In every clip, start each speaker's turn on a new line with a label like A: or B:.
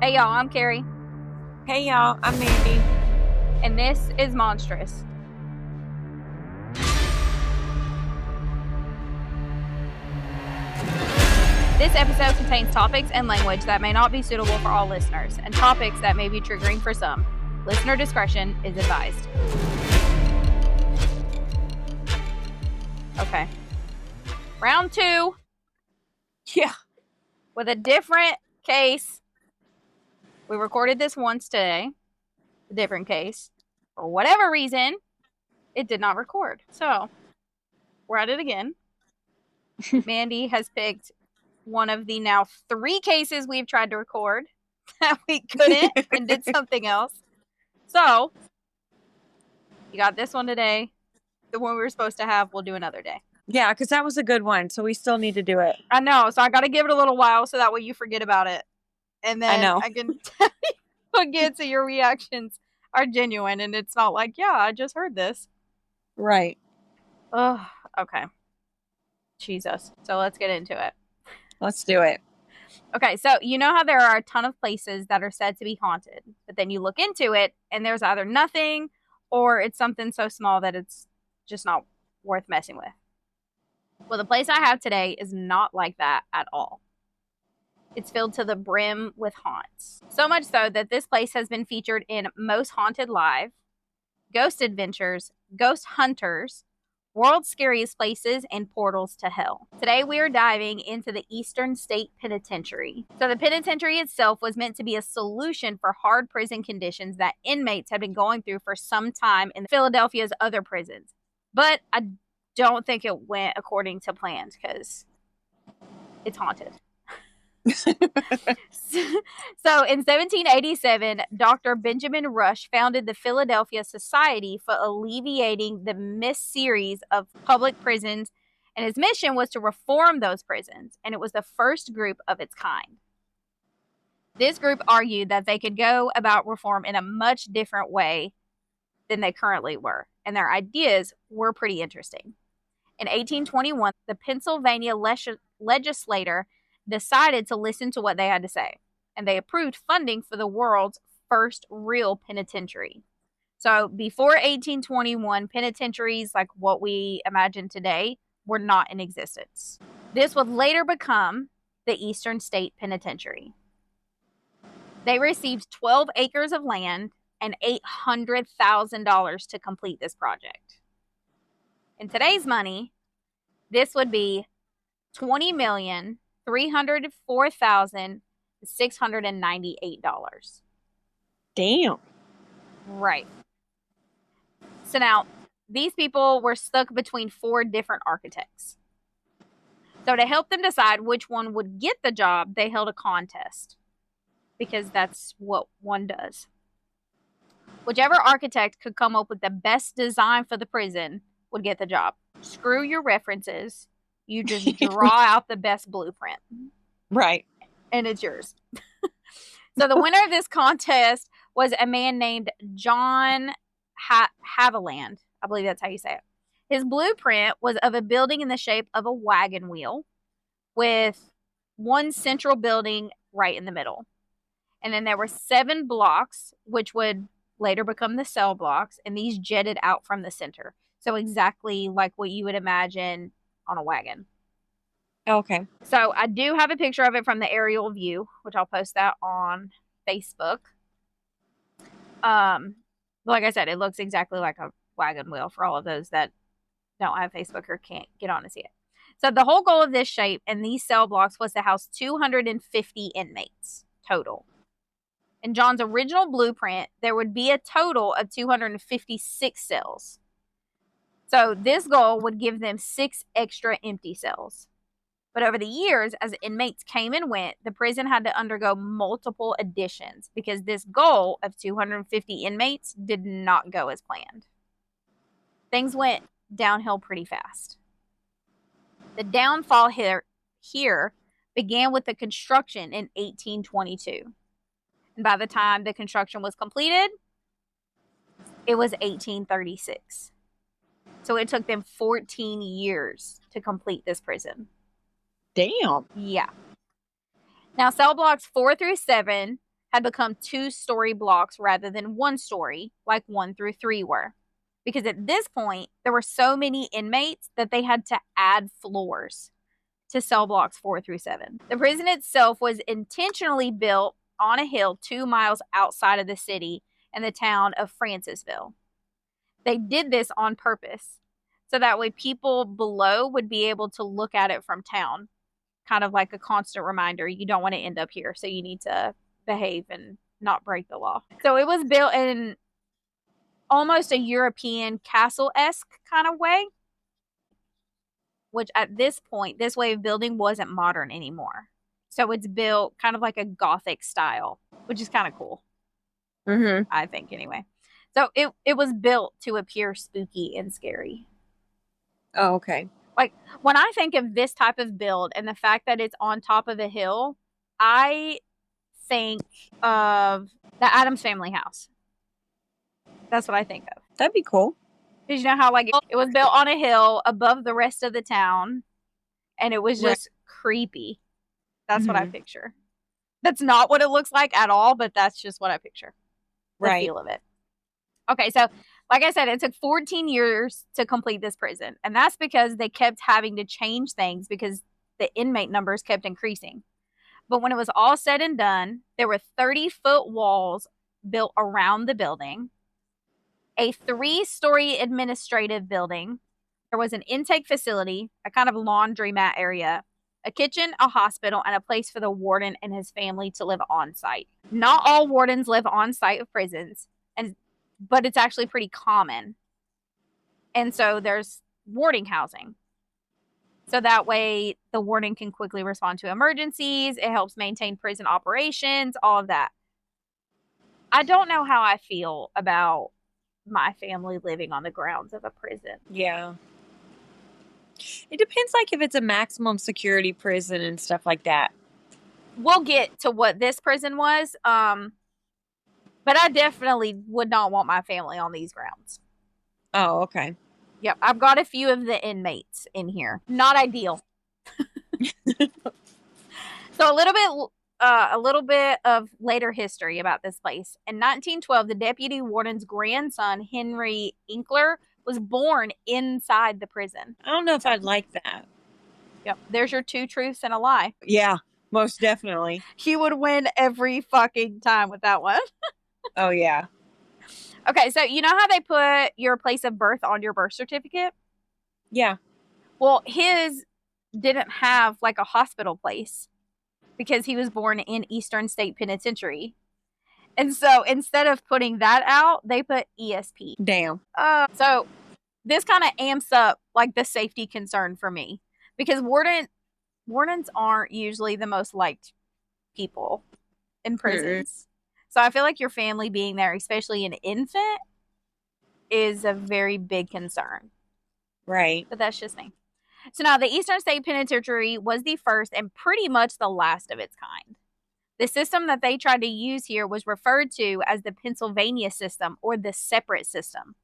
A: Hey y'all, I'm Carrie.
B: Hey y'all, I'm Mandy.
A: And this is Monstrous. This episode contains topics and language that may not be suitable for all listeners, and topics that may be triggering for some. Listener discretion is advised. Okay. Round 2.
B: Yeah.
A: With a different case. We recorded this once today. A different case. For whatever reason, it did not record. So, we're at it again. Mandy has picked one of the now 3 cases we've tried to record that we couldn't and did something else. So, you got this one today. The one we were supposed to have, we'll do another day.
B: Yeah, because that was a good one, so we still need to do it.
A: I know, so I got to give it a little while so that way you forget about it. And then I can tell you again so your reactions are genuine and it's not like, yeah, I just heard this.
B: Right.
A: Oh, okay. Jesus. So let's get into it.
B: Let's do it.
A: Okay, so you know how there are a ton of places that are said to be haunted, but then you look into it and there's either nothing or it's something so small that it's just not worth messing with. Well, the place I have today is not like that at all. It's filled to the brim with haunts. So much so that this place has been featured in Most Haunted Live, Ghost Adventures, Ghost Hunters, World's Scariest Places, and Portals to Hell. Today we are diving into the Eastern State Penitentiary. So the penitentiary itself was meant to be a solution for hard prison conditions that inmates had been going through for some time in Philadelphia's other prisons. But I don't think it went according to plans because it's haunted. So in 1787, Dr. Benjamin Rush founded the Philadelphia Society for Alleviating the Misseries of Public Prisons, and his mission was to reform those prisons, and it was the first group of its kind. This group argued that they could go about reform in a much different way than they currently were, and their ideas were pretty interesting. In 1821, the Pennsylvania legislature decided to listen to what they had to say, and they approved funding for the world's first real penitentiary. So before 1821, penitentiaries like what we imagine today were not in existence. This would later become the Eastern State Penitentiary. They received 12 acres of land and $800,000 to complete this project. In today's money, this would be $20,304,698.
B: Damn.
A: Right. So now, these people were stuck between 4 different architects. So to help them decide which one would get the job, they held a contest. Because that's what one does. Whichever architect could come up with the best design for the prison would get the job. Screw your references. You just draw out the best blueprint.
B: Right.
A: And it's yours. So the winner of this contest was a man named John Haviland. I believe that's how you say it. His blueprint was of a building in the shape of a wagon wheel with one central building right in the middle. And then there were 7 blocks, which would later become the cell blocks, and these jetted out from the center. So exactly like what you would imagine on a wagon.
B: Okay.
A: So I do have a picture of it from the aerial view, which I'll post that on Facebook. Like I said, it looks exactly like a wagon wheel for all of those that don't have Facebook or can't get on to see it. So the whole goal of this shape and these cell blocks was to house 250 inmates total. In John's original blueprint, there would be a total of 256 cells. So this goal would give them 6 extra empty cells. But over the years, as inmates came and went, the prison had to undergo multiple additions because this goal of 250 inmates did not go as planned. Things went downhill pretty fast. The downfall here began with the construction in 1822. And by the time the construction was completed, it was 1836. So it took them 14 years to complete this prison.
B: Damn.
A: Yeah. Now, cell blocks 4 through 7 had become 2-story blocks rather than 1-story, like 1 through 3 were. Because at this point, there were so many inmates that they had to add floors to cell blocks 4 through 7. The prison itself was intentionally built on a hill 2 miles outside of the city in the town of Francisville. They did this on purpose, so that way people below would be able to look at it from town. Kind of like a constant reminder, you don't want to end up here, so you need to behave and not break the law. So it was built in almost a European castle-esque kind of way, which at this point, this way of building wasn't modern anymore. So it's built kind of like a Gothic style, which is kind of cool. I think, anyway. So it was built to appear spooky and scary.
B: Oh, okay.
A: Like, when I think of this type of build and the fact that it's on top of a hill, I think of the Addams Family house. That's what I think of.
B: That'd be cool.
A: Did you know how, like, it was built on a hill above the rest of the town, and it was just creepy? That's what I picture. That's not what it looks like at all, but that's just what I picture. The feel of it. Okay, so like I said, it took 14 years to complete this prison, and that's because they kept having to change things because the inmate numbers kept increasing. But when it was all said and done, there were 30-foot walls built around the building, a 3-story administrative building, there was an intake facility, a kind of laundromat area, a kitchen, a hospital, and a place for the warden and his family to live on site. Not all wardens live on site of prisons, but it's actually pretty common. And so there's warding housing. So that way the warden can quickly respond to emergencies. It helps maintain prison operations, all of that. I don't know how I feel about my family living on the grounds of a prison.
B: Yeah. It depends, like, if it's a maximum security prison and stuff like that.
A: We'll get to what this prison was. But I definitely would not want my family on these grounds.
B: Oh, okay.
A: Yep, I've got a few of the inmates in here. Not ideal. So a little bit of later history about this place. In 1912, the deputy warden's grandson, Henry Inkler, was born inside the prison.
B: I don't know if I'd like that.
A: Yep, there's your 2 truths and a lie.
B: Yeah, most definitely.
A: He would win every fucking time with that one.
B: Oh, yeah.
A: Okay, so you know how they put your place of birth on your birth certificate?
B: Yeah.
A: Well, his didn't have like a hospital place because he was born in Eastern State Penitentiary. And so instead of putting that out, they put ESP.
B: Damn.
A: So this kind of amps up like the safety concern for me because wardens aren't usually the most liked people in prisons. So I feel like your family being there, especially an infant, is a very big concern.
B: Right.
A: But that's just me. So now the Eastern State Penitentiary was the first and pretty much the last of its kind. The system that they tried to use here was referred to as the Pennsylvania system or the separate system.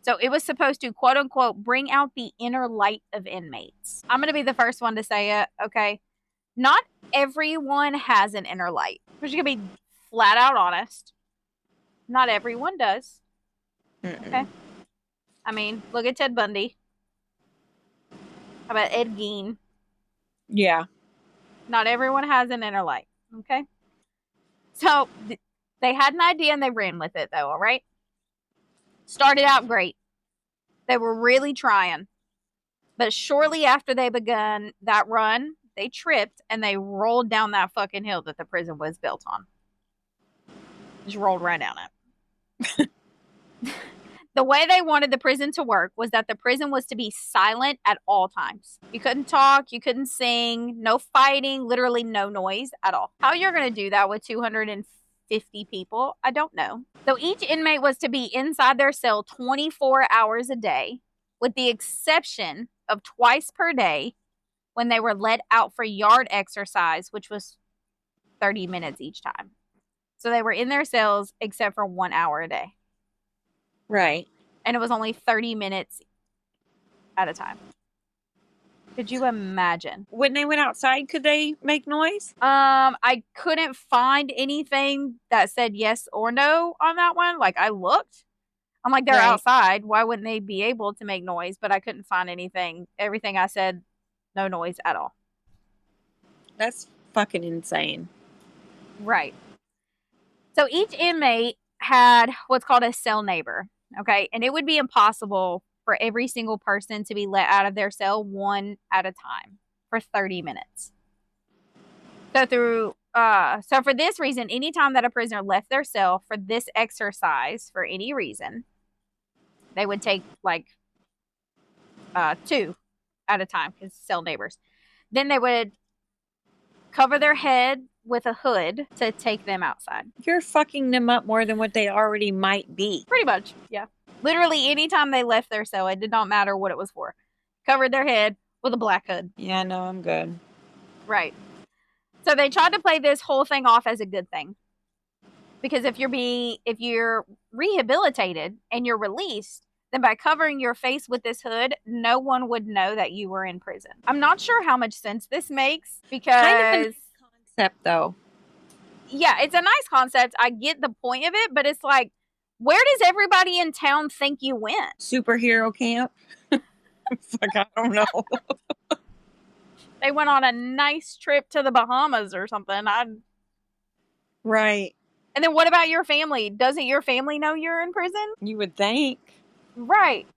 A: So it was supposed to, quote unquote, bring out the inner light of inmates. I'm going to be the first one to say it, okay? Not everyone has an inner light. We're just going to be flat out honest. Not everyone does. Okay? I mean, look at Ted Bundy. How about Ed Gein?
B: Yeah.
A: Not everyone has an inner light. Okay? So, they had an idea and they ran with it, though, all right? Started out great. They were really trying. But shortly after they begun that run, they tripped and they rolled down that fucking hill that the prison was built on. Just rolled right down it. The way they wanted the prison to work was that the prison was to be silent at all times. You couldn't talk, you couldn't sing, no fighting, literally no noise at all. How you're going to do that with 250 people, I don't know. So each inmate was to be inside their cell 24 hours a day, with the exception of twice per day when they were let out for yard exercise, which was 30 minutes each time. So they were in their cells except for 1 hour a day.
B: Right.
A: And it was only 30 minutes at a time. Could you imagine?
B: When they went outside, could they make noise?
A: I couldn't find anything that said yes or no on that one. Like I looked. I'm like, they're
B: Right.
A: outside. Why wouldn't they be able to make noise? But I couldn't find anything. Everything I said, no noise at all.
B: That's fucking insane.
A: Right. So each inmate had what's called a cell neighbor. Okay. And it would be impossible for every single person to be let out of their cell one at a time for 30 minutes. So for this reason, anytime that a prisoner left their cell for this exercise for any reason, they would take like two at a time because cell neighbors. Then they would cover their head with a hood to take them outside.
B: You're fucking them up more than what they already might be.
A: Pretty much, yeah. Literally, anytime they left their cell, it did not matter what it was for. Covered their head with a black hood.
B: Yeah, no, I'm good.
A: Right. So they tried to play this whole thing off as a good thing. Because if you're rehabilitated and you're released, then by covering your face with this hood, no one would know that you were in prison. I'm not sure how much sense this makes because
B: Kind of a concept, though.
A: Yeah, it's a nice concept. I get the point of it, but it's like, where does everybody in town think you went?
B: Superhero camp? Fuck, I don't know.
A: They went on a nice trip to the Bahamas or something.
B: Right.
A: And then what about your family? Doesn't your family know you're in prison?
B: You would think.
A: Right.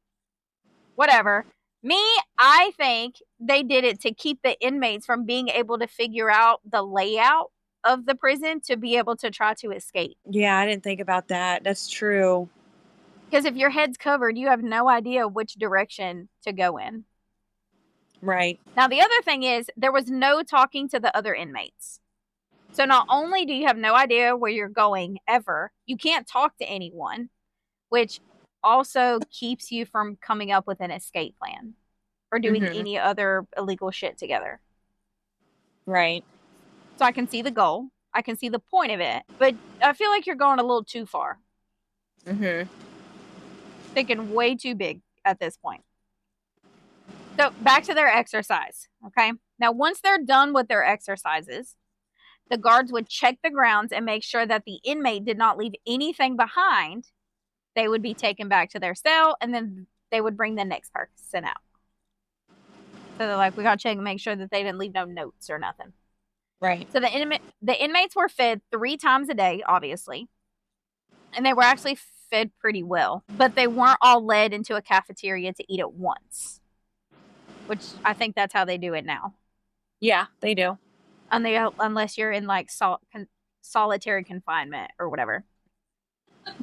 A: Whatever. Me, I think they did it to keep the inmates from being able to figure out the layout of the prison to be able to try to escape.
B: Yeah, I didn't think about that. That's true.
A: Because if your head's covered, you have no idea which direction to go in.
B: Right.
A: Now, the other thing is there was no talking to the other inmates. So not only do you have no idea where you're going ever, you can't talk to anyone, which also keeps you from coming up with an escape plan or doing any other illegal shit together.
B: Right.
A: So I can see the goal. I can see the point of it. But I feel like you're going a little too far. Thinking way too big at this point. So back to their exercise. Okay. Now, once they're done with their exercises, the guards would check the grounds and make sure that the inmate did not leave anything behind. They would be taken back to their cell and then they would bring the next person out. So they're like, we got to check and make sure that they didn't leave no notes or nothing.
B: Right.
A: So the inmates were fed 3 times a day, obviously. And they were actually fed pretty well. But they weren't all led into a cafeteria to eat at once. Which I think that's how they do it now.
B: Yeah, they do.
A: Unless you're in like solitary confinement or whatever.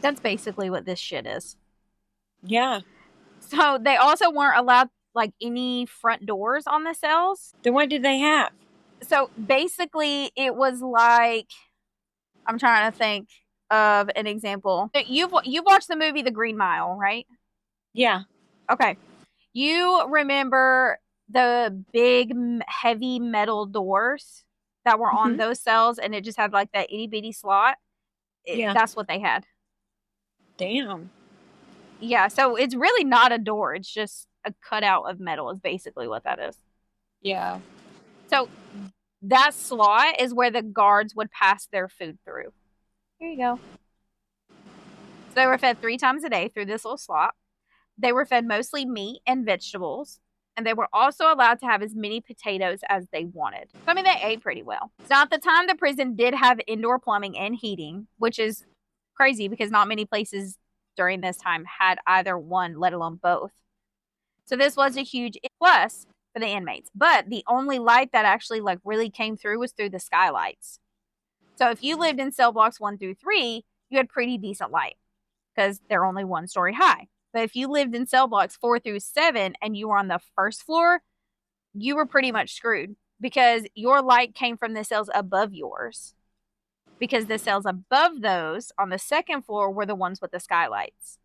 A: That's basically what this shit is.
B: Yeah.
A: So they also weren't allowed like any front doors on the cells.
B: Then what did they have?
A: So basically it was like, I'm trying to think of an example. You've watched the movie The Green Mile, right?
B: Yeah.
A: Okay. You remember the big heavy metal doors that were on those cells and it just had like that itty bitty slot? That's what they had.
B: Damn.
A: Yeah, so it's really not a door. It's just a cutout of metal is basically what that is.
B: Yeah.
A: So that slot is where the guards would pass their food through. Here you go. So they were fed 3 times a day through this little slot. They were fed mostly meat and vegetables. And they were also allowed to have as many potatoes as they wanted. So, I mean, they ate pretty well. So at the time, the prison did have indoor plumbing and heating, which is crazy because not many places during this time had either one, let alone both. So this was a huge plus for the inmates. But the only light that actually like really came through was through the skylights. So if you lived in cell blocks 1 through 3, you had pretty decent light because they're only 1 story high. But if you lived in cell blocks 4 through 7 and you were on the first floor, you were pretty much screwed because your light came from the cells above yours. Because the cells above those on the second floor were the ones with the skylights.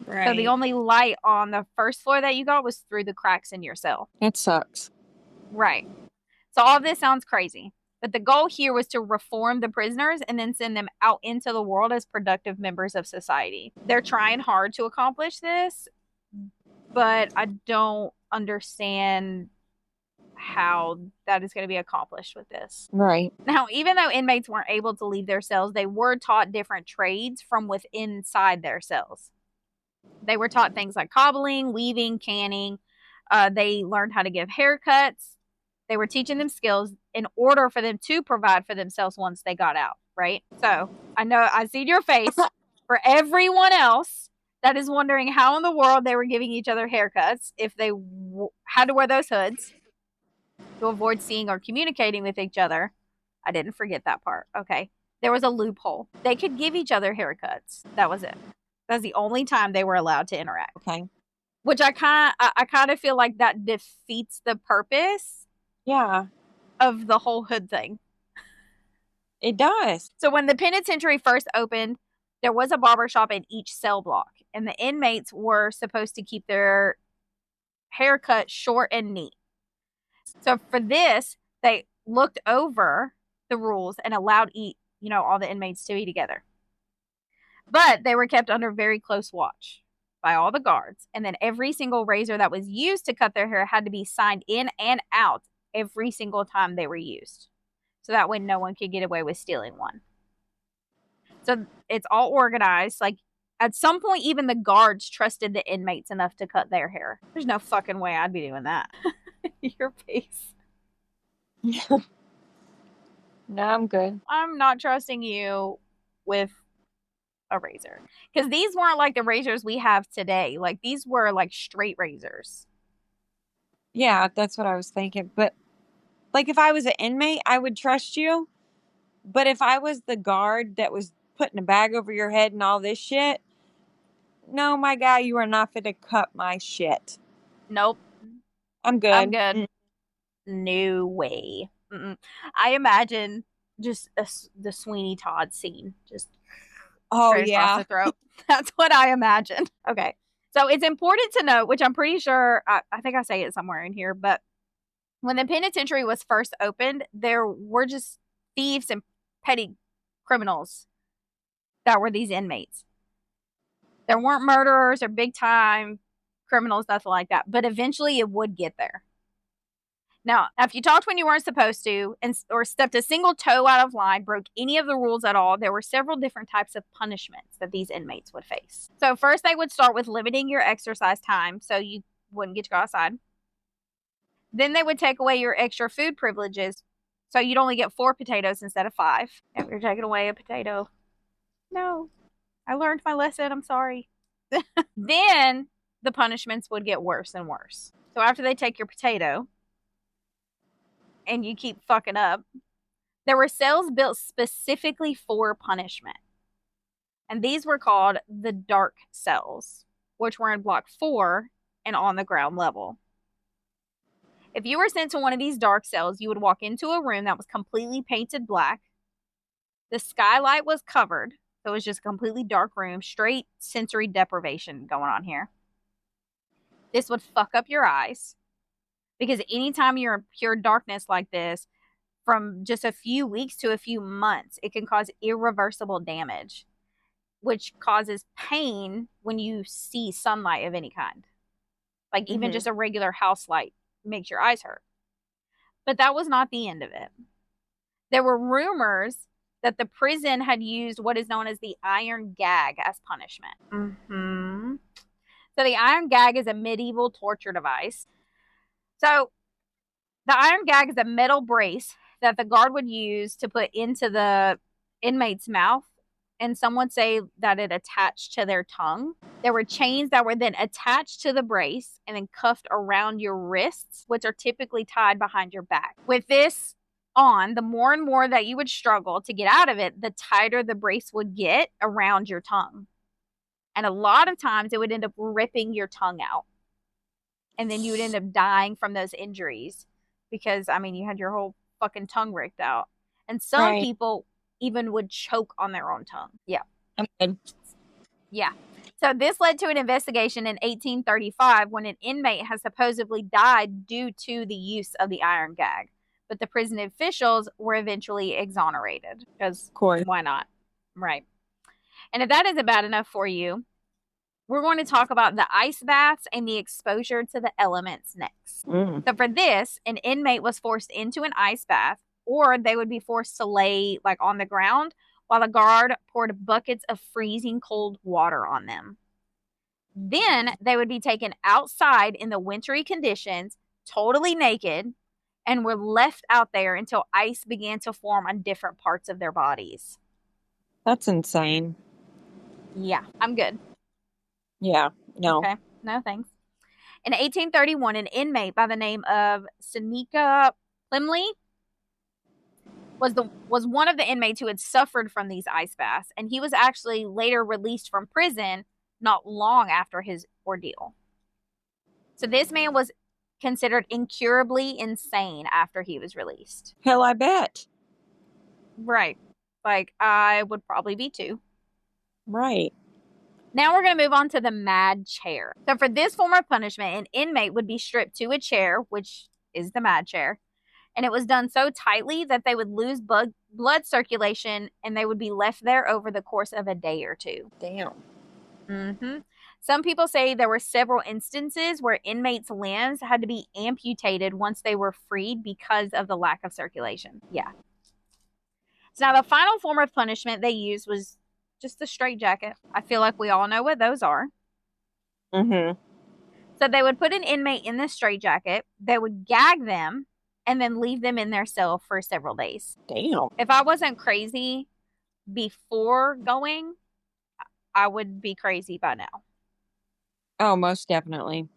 B: Right.
A: So the only light on the first floor that you got was through the cracks in your cell.
B: That sucks.
A: Right. So all of this sounds crazy. But the goal here was to reform the prisoners and then send them out into the world as productive members of society. They're trying hard to accomplish this, but I don't understand how that is going to be accomplished with this.
B: Right.
A: Now, even though inmates weren't able to leave their cells, they were taught different trades from within inside their cells. They were taught things like cobbling, weaving, canning. They learned how to give haircuts. They were teaching them skills in order for them to provide for themselves once they got out, right? So I know I see your face. For everyone else that is wondering how in the world they were giving each other haircuts if they had to wear those hoods to avoid seeing or communicating with each other. I didn't forget that part. Okay. There was a loophole. They could give each other haircuts. That was it. That's the only time they were allowed to interact.
B: Okay.
A: Which I kind of feel like that defeats the purpose.
B: Yeah.
A: Of the whole hood thing.
B: It does.
A: So when the penitentiary first opened, there was a barber shop in each cell block, and the inmates were supposed to keep their haircut short and neat. So for this, they looked over the rules and allowed all the inmates to be together. But they were kept under very close watch by all the guards. And then every single razor that was used to cut their hair had to be signed in and out every single time they were used. So that way no one could get away with stealing one. So it's all organized. Like, at some point, even the guards trusted the inmates enough to cut their hair. There's no fucking way I'd be doing that. Your face.
B: No, I'm good.
A: I'm not trusting you with a razor. Because these weren't like the razors we have today. Like, these were like straight razors.
B: Yeah, that's what I was thinking. But, like, if I was an inmate, I would trust you. But if I was the guard that was putting a bag over your head and all this shit, no, my guy, you are not fit to cut my shit.
A: Nope.
B: I'm good.
A: I'm good. No way. I imagine just the Sweeney Todd scene. Just straight across the throat. That's what I imagine. Okay. So it's important to note, which I'm pretty sure, I think I say it somewhere in here, but when the penitentiary was first opened, there were just thieves and petty criminals that were these inmates. There weren't murderers or big time criminals, nothing like that. But eventually it would get there. Now, if you talked when you weren't supposed to, or stepped a single toe out of line, broke any of the rules at all, there were several different types of punishments that these inmates would face. So first they would start with limiting your exercise time so you wouldn't get to go outside. Then they would take away your extra food privileges so you'd only get 4 potatoes instead of 5. If you're taking away a potato. No. I learned my lesson. I'm sorry. Then the punishments would get worse and worse. So after they take your potato and you keep fucking up, there were cells built specifically for punishment. And these were called the dark cells, which were in block 4 and on the ground level. If you were sent to one of these dark cells, you would walk into a room that was completely painted black. The skylight was covered. So it was just a completely dark room, straight sensory deprivation going on here. This would fuck up your eyes. Because anytime you're in pure darkness like this, from just a few weeks to a few months, it can cause irreversible damage, which causes pain when you see sunlight of any kind. Like even just a regular house light makes your eyes hurt. But that was not the end of it. There were rumors that the prison had used what is known as the iron gag as punishment. So the iron gag is a medieval torture device. So the iron gag is a metal brace that the guard would use to put into the inmate's mouth, and some would say that it attached to their tongue. There were chains that were then attached to the brace and then cuffed around your wrists, which are typically tied behind your back. With this on, the more and more that you would struggle to get out of it, the tighter the brace would get around your tongue. And a lot of times it would end up ripping your tongue out. And then you would end up dying from those injuries because, I mean, you had your whole fucking tongue ripped out. And some people even would choke on their own tongue. Yeah.
B: I'm good.
A: Yeah. So this led to an investigation in 1835 when an inmate has supposedly died due to the use of the iron gag. But the prison officials were eventually exonerated because why not? Right. And if that isn't bad enough for you, we're going to talk about the ice baths and the exposure to the elements next. So for this, an inmate was forced into an ice bath, or they would be forced to lay like on the ground while a guard poured buckets of freezing cold water on them. Then they would be taken outside in the wintry conditions, totally naked, and were left out there until ice began to form on different parts of their bodies.
B: That's insane.
A: Yeah, I'm good.
B: Yeah, no.
A: Okay, no thanks. In 1831, an inmate by the name of Seneca Plumley was one of the inmates who had suffered from these ice baths, and he was actually later released from prison not long after his ordeal. So this man was considered incurably insane after he was released.
B: Hell, I bet.
A: Right. Like, I would probably be too.
B: Right.
A: Now we're going to move on to the mad chair. So for this form of punishment, an inmate would be stripped to a chair, which is the mad chair. And it was done so tightly that they would lose blood circulation and they would be left there over the course of a day or two.
B: Damn.
A: Mm-hmm. Some people say there were several instances where inmates' limbs had to be amputated once they were freed because of the lack of circulation. Yeah. So now the final form of punishment they used was just the straitjacket. I feel like we all know what those are.
B: Mm-hmm.
A: So they would put an inmate in the straitjacket, they would gag them, and then leave them in their cell for several days.
B: Damn.
A: If I wasn't crazy before going, I would be crazy by now.
B: Oh, most definitely.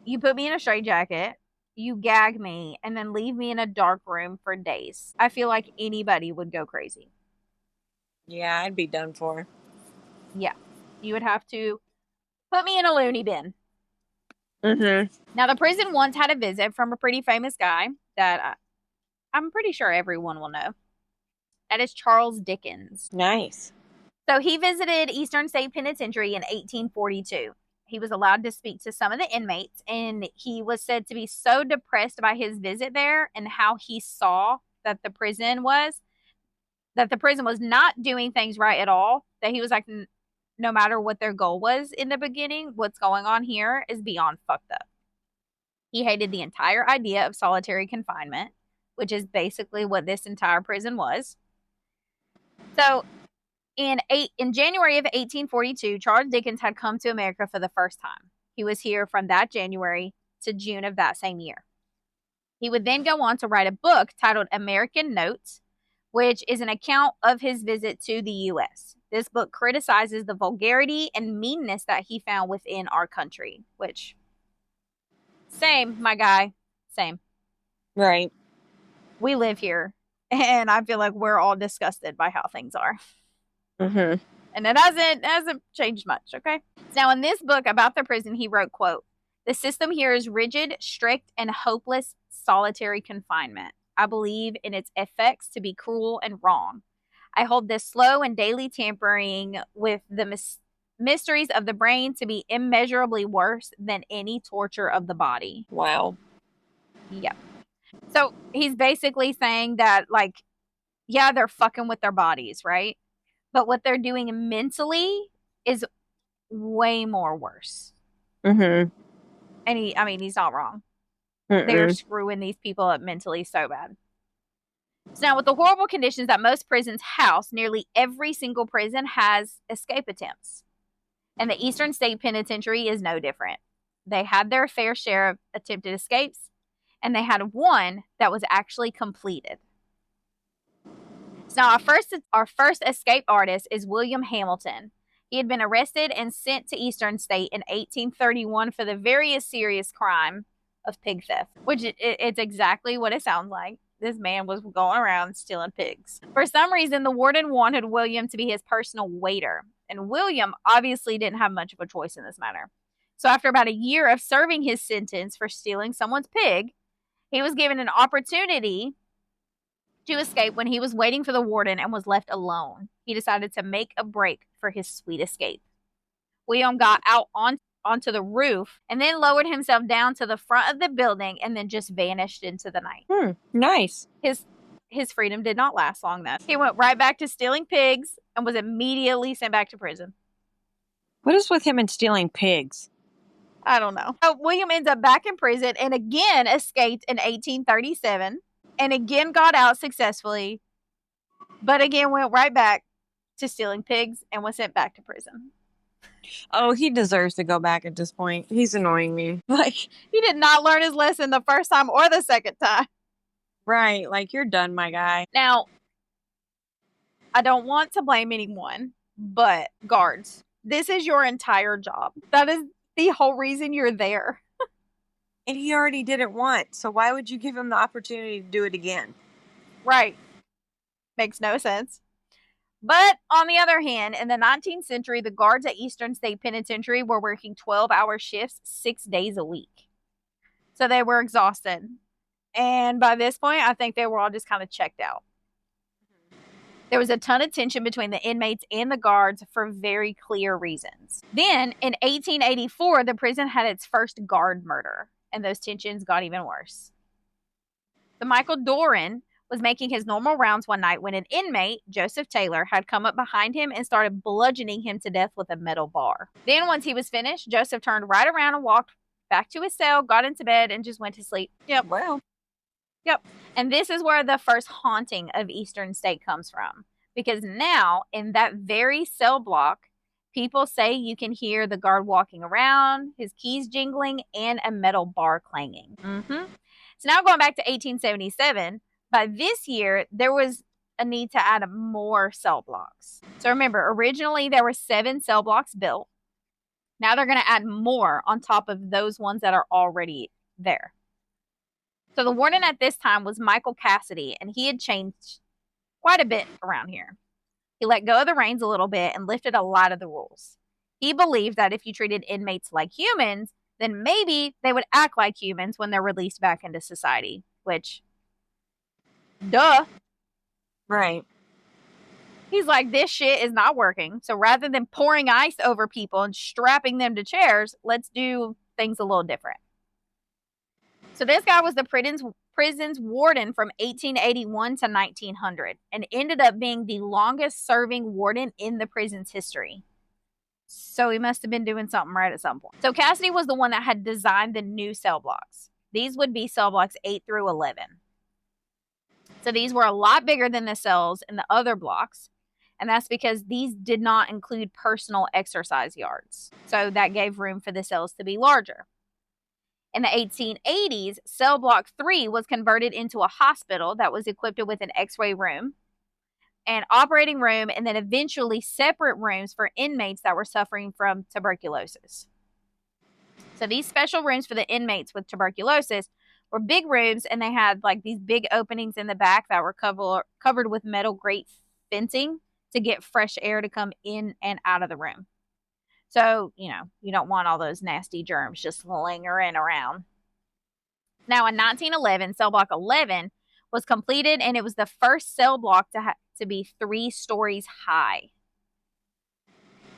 A: You put me in a straitjacket, you gag me, and then leave me in a dark room for days. I feel like anybody would go crazy.
B: Yeah, I'd be done for.
A: Yeah. You would have to put me in a loony bin.
B: Mm-hmm.
A: Now, the prison once had a visit from a pretty famous guy that I'm pretty sure everyone will know. That is Charles Dickens.
B: Nice.
A: So he visited Eastern State Penitentiary in 1842. He was allowed to speak to some of the inmates, and he was said to be so depressed by his visit there and how he saw that the prison was not doing things right at all, that he was like, no matter what their goal was in the beginning, what's going on here is beyond fucked up. He hated the entire idea of solitary confinement, which is basically what this entire prison was. So in January of 1842, Charles Dickens had come to America for the first time. He was here from that January to June of that same year. He would then go on to write a book titled American Notes, which is an account of his visit to the U.S. This book criticizes the vulgarity and meanness that he found within our country, which, same, my guy, same.
B: Right.
A: We live here, and I feel like we're all disgusted by how things are.
B: Mm-hmm.
A: And it hasn't changed much, okay? Now, in this book about the prison, he wrote, quote, "The system here is rigid, strict, and hopeless solitary confinement. I believe in its effects to be cruel and wrong. I hold this slow and daily tampering with the mysteries of the brain to be immeasurably worse than any torture of the body."
B: Wow.
A: Yep. So he's basically saying that, like, yeah, they're fucking with their bodies, right? But what they're doing mentally is way more worse.
B: Mm-hmm.
A: And he's not wrong.
B: Mm-mm.
A: They're screwing these people up mentally so bad. So now, with the horrible conditions that most prisons house, nearly every single prison has escape attempts. And the Eastern State Penitentiary is no different. They had their fair share of attempted escapes, and they had one that was actually completed. So now our first escape artist is William Hamilton. He had been arrested and sent to Eastern State in 1831 for the very serious crime of pig theft, which it's exactly what it sounds like. This man was going around stealing pigs. For some reason, the warden wanted William to be his personal waiter, and William obviously didn't have much of a choice in this matter. So after about a year of serving his sentence for stealing someone's pig, he was given an opportunity to escape when he was waiting for the warden and was left alone. He decided to make a break for his sweet escape. William got out onto the roof and then lowered himself down to the front of the building and then just vanished into the night.
B: Nice.
A: His freedom did not last long, though. He went right back to stealing pigs and was immediately sent back to prison.
B: What is with him and stealing pigs?
A: I don't know. So William ends up back in prison and again escaped in 1837 and again got out successfully, but again went right back to stealing pigs and was sent back to prison.
B: Oh, he deserves to go back at this point. He's annoying me. Like,
A: he did not learn his lesson the first time or the second time.
B: Right. Like, you're done, my guy.
A: Now, I don't want to blame anyone, but guards, this is your entire job. That is the whole reason you're there.
B: And he already did it once. So why would you give him the opportunity to do it again?
A: Right. Makes no sense. But on the other hand, in the 19th century, the guards at Eastern State Penitentiary were working 12-hour shifts 6 days a week. So they were exhausted. And by this point, I think they were all just kind of checked out. There was a ton of tension between the inmates and the guards for very clear reasons. Then, in 1884, the prison had its first guard murder, and those tensions got even worse. So Michael Doran was making his normal rounds one night when an inmate, Joseph Taylor, had come up behind him and started bludgeoning him to death with a metal bar. Then, once he was finished, Joseph turned right around and walked back to his cell, got into bed, and just went to sleep. Yep.
B: Well.
A: Yep. And this is where the first haunting of Eastern State comes from. Because now, in that very cell block, people say you can hear the guard walking around, his keys jingling, and a metal bar clanging. So now going back to 1877, by this year, there was a need to add more cell blocks. So remember, originally there were 7 cell blocks built. Now they're going to add more on top of those ones that are already there. So the warden at this time was Michael Cassidy, and he had changed quite a bit around here. He let go of the reins a little bit and lifted a lot of the rules. He believed that if you treated inmates like humans, then maybe they would act like humans when they're released back into society, which, duh.
B: Right.
A: He's like, this shit is not working. So rather than pouring ice over people and strapping them to chairs, let's do things a little different. So this guy was the prison's warden from 1881 to 1900 and ended up being the longest serving warden in the prison's history. So he must have been doing something right at some point. So Cassidy was the one that had designed the new cell blocks. These would be cell blocks 8 through 11. So these were a lot bigger than the cells in the other blocks. And that's because these did not include personal exercise yards. So that gave room for the cells to be larger. In the 1880s, cell block 3 was converted into a hospital that was equipped with an x-ray room, an operating room, and then eventually separate rooms for inmates that were suffering from tuberculosis. So these special rooms for the inmates with tuberculosis were big rooms, and they had like these big openings in the back that were covered with metal grate fencing to get fresh air to come in and out of the room. So, you don't want all those nasty germs just lingering around. Now, in 1911, cell block 11 was completed, and it was the first cell block to be 3 stories high.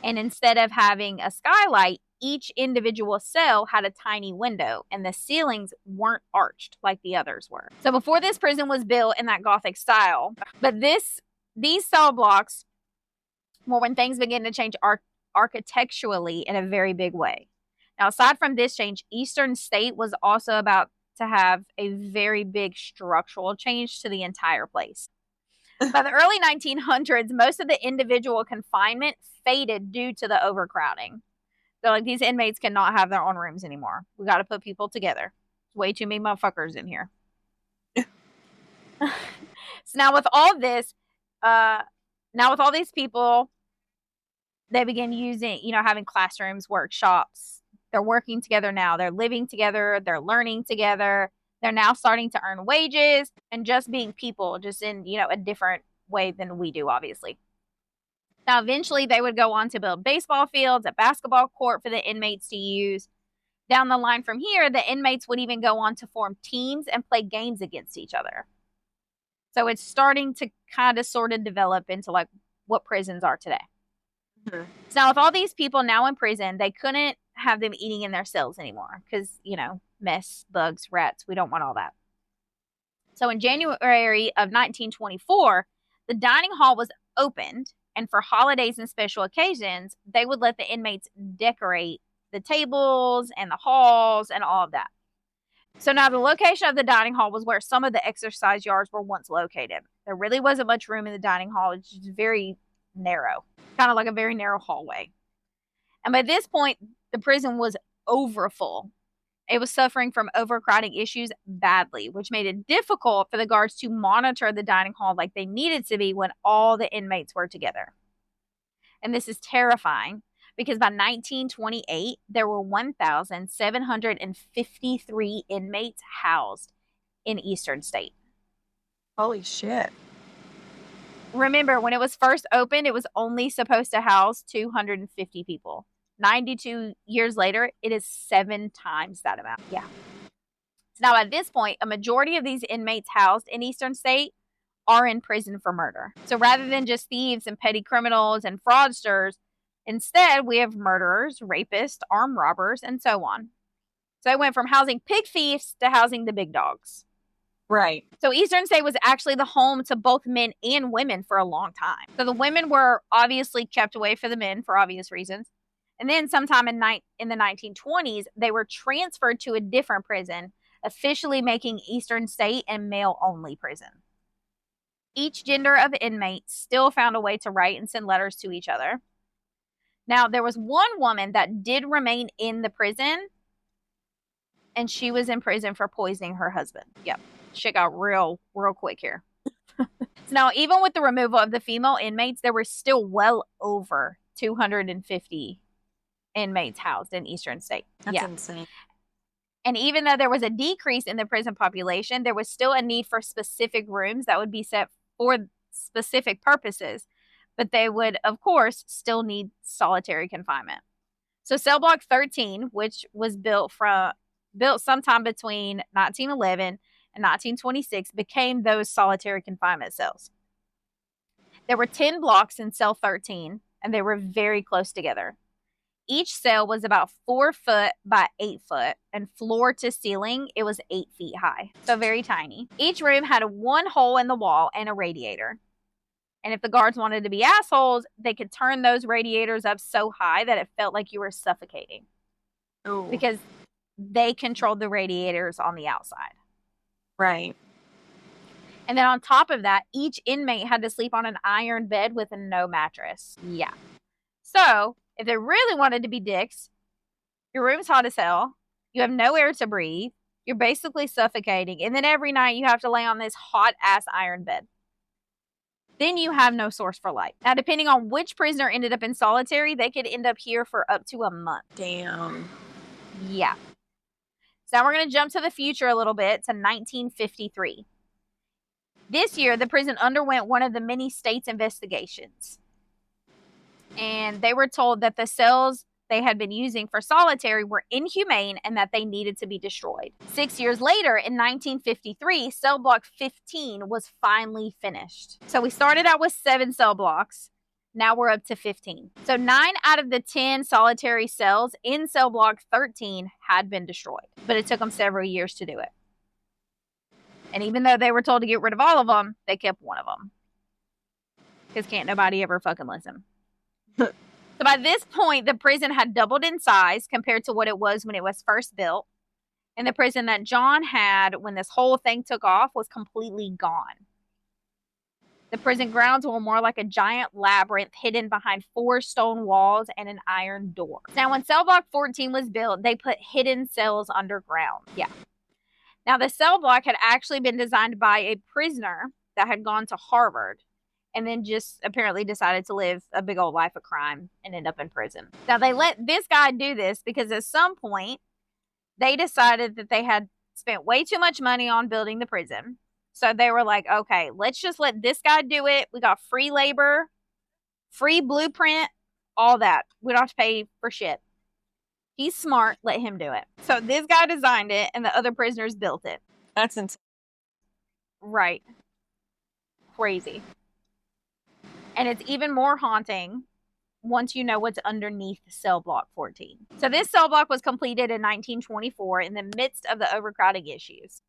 A: And instead of having a skylight, each individual cell had a tiny window, and the ceilings weren't arched like the others were. So before this prison was built in that Gothic style, but these cell blocks were when things began to change architecturally in a very big way. Now, aside from this change, Eastern State was also about to have a very big structural change to the entire place. By the early 1900s, most of the individual confinement faded due to the overcrowding. They're like, these inmates cannot have their own rooms anymore. We got to put people together. Way too many motherfuckers in here. So now with all this, with all these people, they begin using, having classrooms, workshops. They're working together now. They're living together. They're learning together. They're now starting to earn wages and just being people, just in, a different way than we do, obviously. Now, eventually, they would go on to build baseball fields, a basketball court for the inmates to use. Down the line from here, the inmates would even go on to form teams and play games against each other. So it's starting to kind of sort of develop into like what prisons are today. So now with all these people now in prison, they couldn't have them eating in their cells anymore because, mess, bugs, rats, we don't want all that. So in January of 1924, the dining hall was opened And for holidays and special occasions, they would let the inmates decorate the tables and the halls and all of that. So now the location of the dining hall was where some of the exercise yards were once located. There really wasn't much room in the dining hall. It's just very narrow, kind of like a very narrow hallway. And by this point, the prison was overfull. It was suffering from overcrowding issues badly, which made it difficult for the guards to monitor the dining hall like they needed to be when all the inmates were together. And this is terrifying because by 1928, there were 1,753 inmates housed in Eastern State.
B: Holy shit.
A: Remember, when it was first opened, it was only supposed to house 250 people. 92 years later, it is 7 times that amount. Yeah. So now at this point, a majority of these inmates housed in Eastern State are in prison for murder. So rather than just thieves and petty criminals and fraudsters, instead we have murderers, rapists, armed robbers, and so on. So it went from housing pig thieves to housing the big dogs.
B: Right.
A: So Eastern State was actually the home to both men and women for a long time. So the women were obviously kept away from the men for obvious reasons. And then sometime in the 1920s, they were transferred to a different prison, officially making Eastern State a male-only prison. Each gender of inmates still found a way to write and send letters to each other. Now, there was one woman that did remain in the prison, and she was in prison for poisoning her husband. Yep. Shit got real quick here. Now, even with the removal of the female inmates, there were still well over 250 inmates housed in Eastern State.
B: That's insane.
A: And even though there was a decrease in the prison population, there was still a need for specific rooms that would be set for specific purposes. But they would, of course, still need solitary confinement. So cell block 13, which was built sometime between 1911 and 1926, became those solitary confinement cells. There were 10 blocks in cell 13, and they were very close together. Each cell was about 4 foot by 8 foot, and floor to ceiling, it was 8 feet high. So very tiny. Each room had one hole in the wall and a radiator. And if the guards wanted to be assholes, they could turn those radiators up so high that it felt like you were suffocating.
B: Ooh.
A: Because they controlled the radiators on the outside.
B: Right.
A: And then on top of that, each inmate had to sleep on an iron bed with no mattress. Yeah. So, if they really wanted to be dicks, your room's hot as hell, you have no air to breathe, you're basically suffocating, and then every night you have to lay on this hot-ass iron bed. Then you have no source for light. Now, depending on which prisoner ended up in solitary, they could end up here for up to a month.
B: Damn.
A: Yeah. So now we're going to jump to the future a little bit to 1953. This year, the prison underwent one of the many state's investigations. And they were told that the cells they had been using for solitary were inhumane and that they needed to be destroyed. 6 years later, in 1953, cell block 15 was finally finished. So we started out with 7 cell blocks. Now we're up to 15. So 9 out of the 10 solitary cells in cell block 13 had been destroyed. But it took them several years to do it. And even though they were told to get rid of all of them, they kept one of them. Because can't nobody ever fucking listen. So by this point, the prison had doubled in size compared to what it was when it was first built. And the prison that John had when this whole thing took off was completely gone. The prison grounds were more like a giant labyrinth hidden behind 4 stone walls and an iron door. Now, when cell block 14 was built, they put hidden cells underground. Yeah. Now, the cell block had actually been designed by a prisoner that had gone to Harvard and then just apparently decided to live a big old life of crime and end up in prison. Now, they let this guy do this because at some point, they decided that they had spent way too much money on building the prison. So they were like, okay, let's just let this guy do it. We got free labor, free blueprint, all that. We don't have to pay for shit. He's smart. Let him do it. So this guy designed it and the other prisoners built it.
B: That's insane.
A: Right. Crazy. And it's even more haunting once you know what's underneath cell block 14. So this cell block was completed in 1924 in the midst of the overcrowding issues.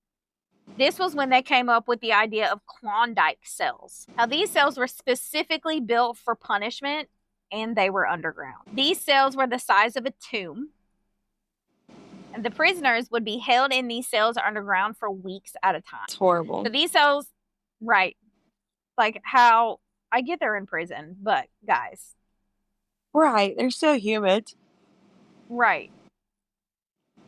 A: This was when they came up with the idea of Klondike cells. Now, these cells were specifically built for punishment, and they were underground. These cells were the size of a tomb, and the prisoners would be held in these cells underground for weeks at a time.
B: It's horrible.
A: So these cells, right, like how I get they're in prison, but guys.
B: Right, they're so humid.
A: Right.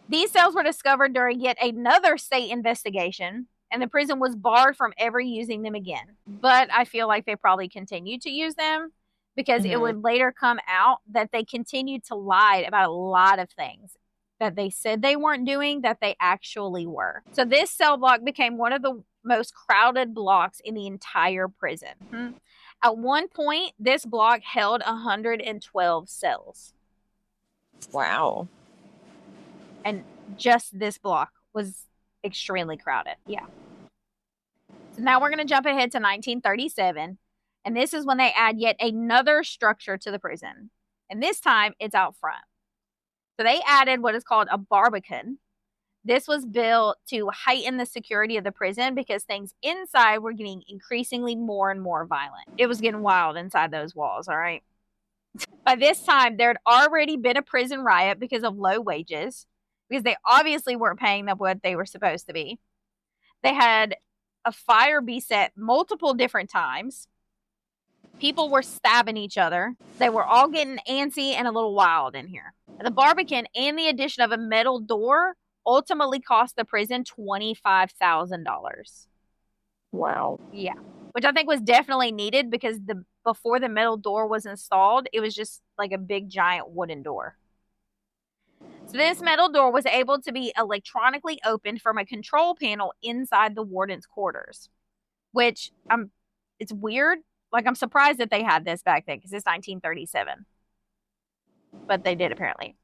A: These cells were discovered during yet another state investigation, and the prison was barred from ever using them again. But I feel like they probably continued to use them because it would later come out that they continued to lie about a lot of things that they said they weren't doing that they actually were. So this cell block became one of the most crowded blocks in the entire prison. At one point, this block held 112 cells.
B: Wow.
A: And just this block was extremely crowded. Yeah. So now we're going to jump ahead to 1937. And this is when they add yet another structure to the prison. And this time it's out front. So they added what is called a barbican. This was built to heighten the security of the prison because things inside were getting increasingly more and more violent. It was getting wild inside those walls, all right? By this time, there had already been a prison riot because of low wages, because they obviously weren't paying them what they were supposed to be. They had a fire be set multiple different times. People were stabbing each other. They were all getting antsy and a little wild in here. The barbican and the addition of a metal door ultimately cost the prison $25,000.
B: Wow.
A: Yeah. Which I think was definitely needed because before the metal door was installed, it was just like a big giant wooden door. So this metal door was able to be electronically opened from a control panel inside the warden's quarters, which it's weird. Like, I'm surprised that they had this back then because it's 1937. But they did, apparently.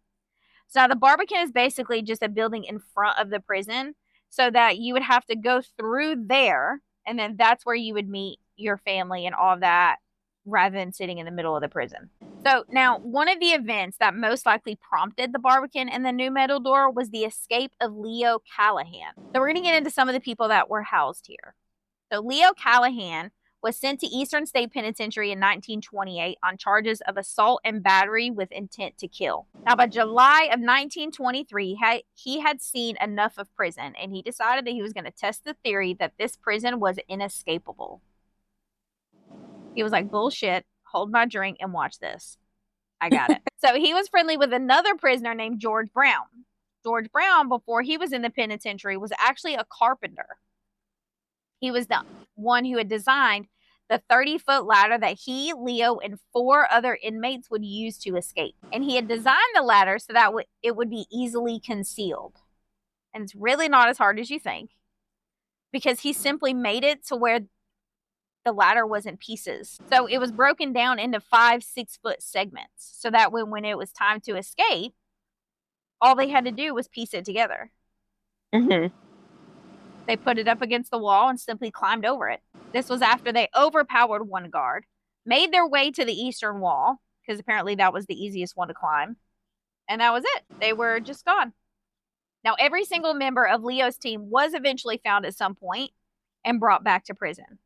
A: So now the barbican is basically just a building in front of the prison so that you would have to go through there, and then that's where you would meet your family and all of that rather than sitting in the middle of the prison. So now one of the events that most likely prompted the barbican and the new metal door was the escape of Leo Callahan. So we're going to get into some of the people that were housed here. So Leo Callahan was sent to Eastern State Penitentiary in 1928 on charges of assault and battery with intent to kill. Now, by July of 1923, he had seen enough of prison, and he decided that he was going to test the theory that this prison was inescapable. He was like, bullshit, hold my drink and watch this. I got it. So he was friendly with another prisoner named George Brown. George Brown, before he was in the penitentiary, was actually a carpenter. He was the one who had designed the 30-foot ladder that he, Leo, and 4 other inmates would use to escape. And he had designed the ladder so that it would be easily concealed. And it's really not as hard as you think, because he simply made it to where the ladder was in pieces. So it was broken down into 5 6-foot segments so that when it was time to escape, all they had to do was piece it together. They put it up against the wall and simply climbed over it. This was after they overpowered one guard, made their way to the eastern wall, because apparently that was the easiest one to climb, and that was it. They were just gone. Now, every single member of Leo's team was eventually found at some point and brought back to prison.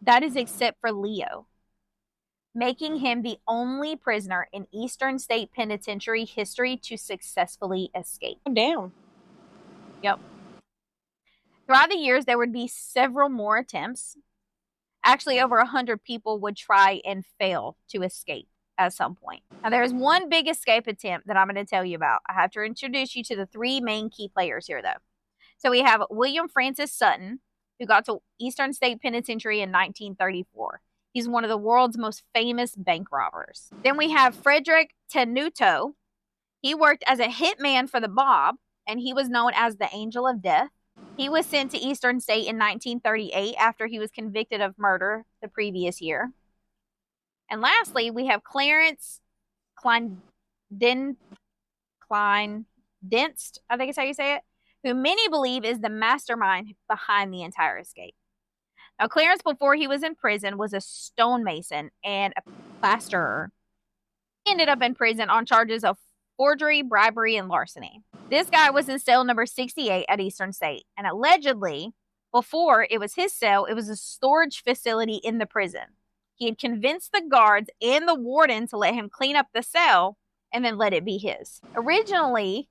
A: That is except for Leo, making him the only prisoner in Eastern State Penitentiary history to successfully escape.
B: Damn.
A: Yep. Throughout the years, there would be several more attempts. Actually, over 100 people would try and fail to escape at some point. Now, there's one big escape attempt that I'm going to tell you about. I have to introduce you to the 3 main key players here, though. So we have William Francis Sutton, who got to Eastern State Penitentiary in 1934. He's one of the world's most famous bank robbers. Then we have Frederick Tenuto. He worked as a hitman for the mob, and he was known as the Angel of Death. He was sent to Eastern State in 1938 after he was convicted of murder the previous year. And lastly, we have Clarence Kleindienst, I think is how you say it, who many believe is the mastermind behind the entire escape. Now, Clarence, before he was in prison, was a stonemason and a plasterer. He ended up in prison on charges of forgery, bribery, and larceny. This guy was in cell number 68 at Eastern State. And allegedly, before it was his cell, it was a storage facility in the prison. He had convinced the guards and the warden to let him clean up the cell and then let it be his. Originally,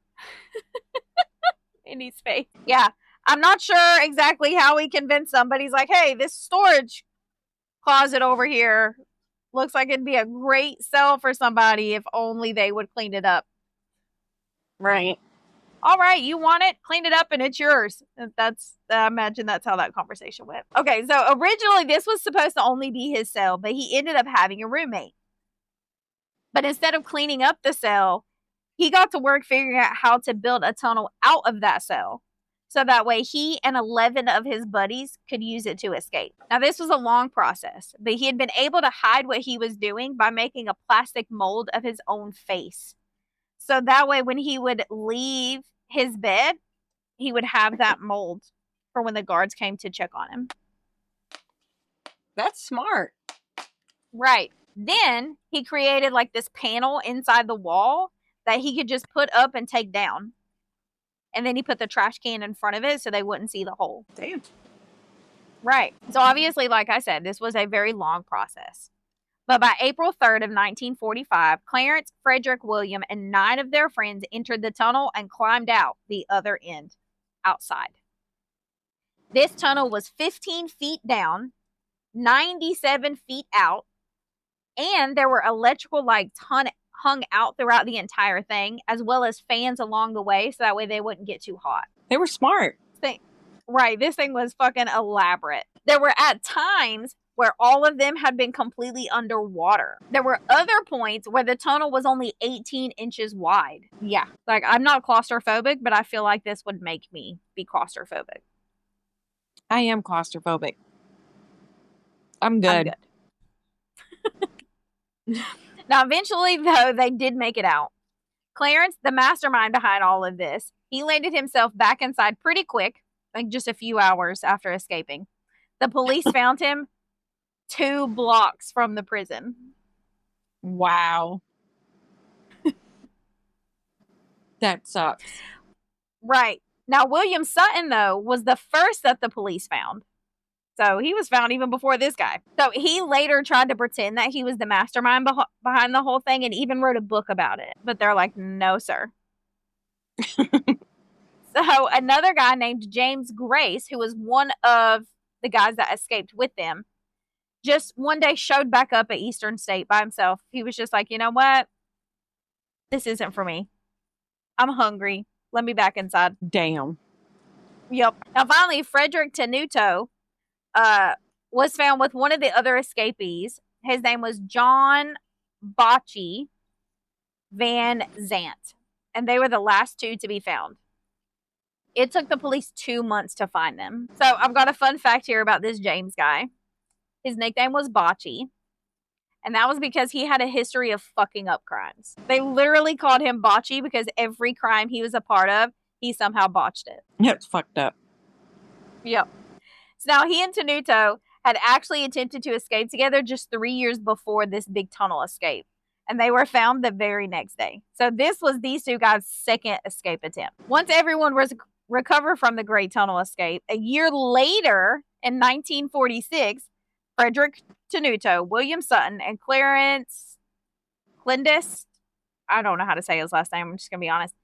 A: in his face. Yeah, I'm not sure exactly how he convinced them, but he's like, hey, this storage closet over here looks like it'd be a great cell for somebody if only they would clean it up.
B: Right.
A: All right, you want it? Clean it up and it's yours. I imagine that's how that conversation went. Okay, so originally this was supposed to only be his cell, but he ended up having a roommate. But instead of cleaning up the cell, he got to work figuring out how to build a tunnel out of that cell. So that way he and 11 of his buddies could use it to escape. Now, this was a long process, but he had been able to hide what he was doing by making a plastic mold of his own face. So that way, when he would leave his bed, he would have that mold for when the guards came to check on him.
B: That's smart.
A: Right. Then he created like this panel inside the wall that he could just put up and take down. And then he put the trash can in front of it so they wouldn't see the hole.
B: Damn.
A: Right. So obviously, like I said, this was a very long process. But by April 3rd of 1945, Clarence, Frederick, William, and 9 of their friends entered the tunnel and climbed out the other end, outside. This tunnel was 15 feet down, 97 feet out, and there were electrical lights hung out throughout the entire thing, as well as fans along the way, so that way they wouldn't get too hot.
B: They were smart.
A: Right, this thing was fucking elaborate. There were at times where all of them had been completely underwater. There were other points where the tunnel was only 18 inches wide. Yeah, like I'm not claustrophobic, but I feel like this would make me be claustrophobic.
B: I am claustrophobic. I'm good.
A: Now, eventually, though, they did make it out. Clarence, the mastermind behind all of this, he landed himself back inside pretty quick, like just a few hours after escaping. The police found him 2 blocks from the prison.
B: Wow. That sucks.
A: Right. Now, William Sutton, though, was the first that the police found. So he was found even before this guy. So he later tried to pretend that he was the mastermind behind the whole thing and even wrote a book about it. But they're like, no, sir. So another guy named James Grace, who was one of the guys that escaped with them, just one day showed back up at Eastern State by himself. He was just like, you know what? This isn't for me. I'm hungry. Let me back inside.
B: Damn.
A: Yep. Now, finally, Frederick Tenuto was found with one of the other escapees. His name was John Bocce Van Zant, and they were the last 2 to be found. It took the police 2 months to find them. So I've got a fun fact here about this James guy. His nickname was Bocce, and that was because he had a history of fucking up crimes. They literally called him Bocce because every crime he was a part of, he somehow botched it.
B: It's fucked up.
A: Yep. So now he and Tenuto had actually attempted to escape together just 3 years before this big tunnel escape. And they were found the very next day. So this was these 2 guys' second escape attempt. Once everyone was recovered from the Great Tunnel escape, a year later in 1946, Frederick Tenuto, William Sutton, and Clarence Clendis, I don't know how to say his last name, I'm just going to be honest,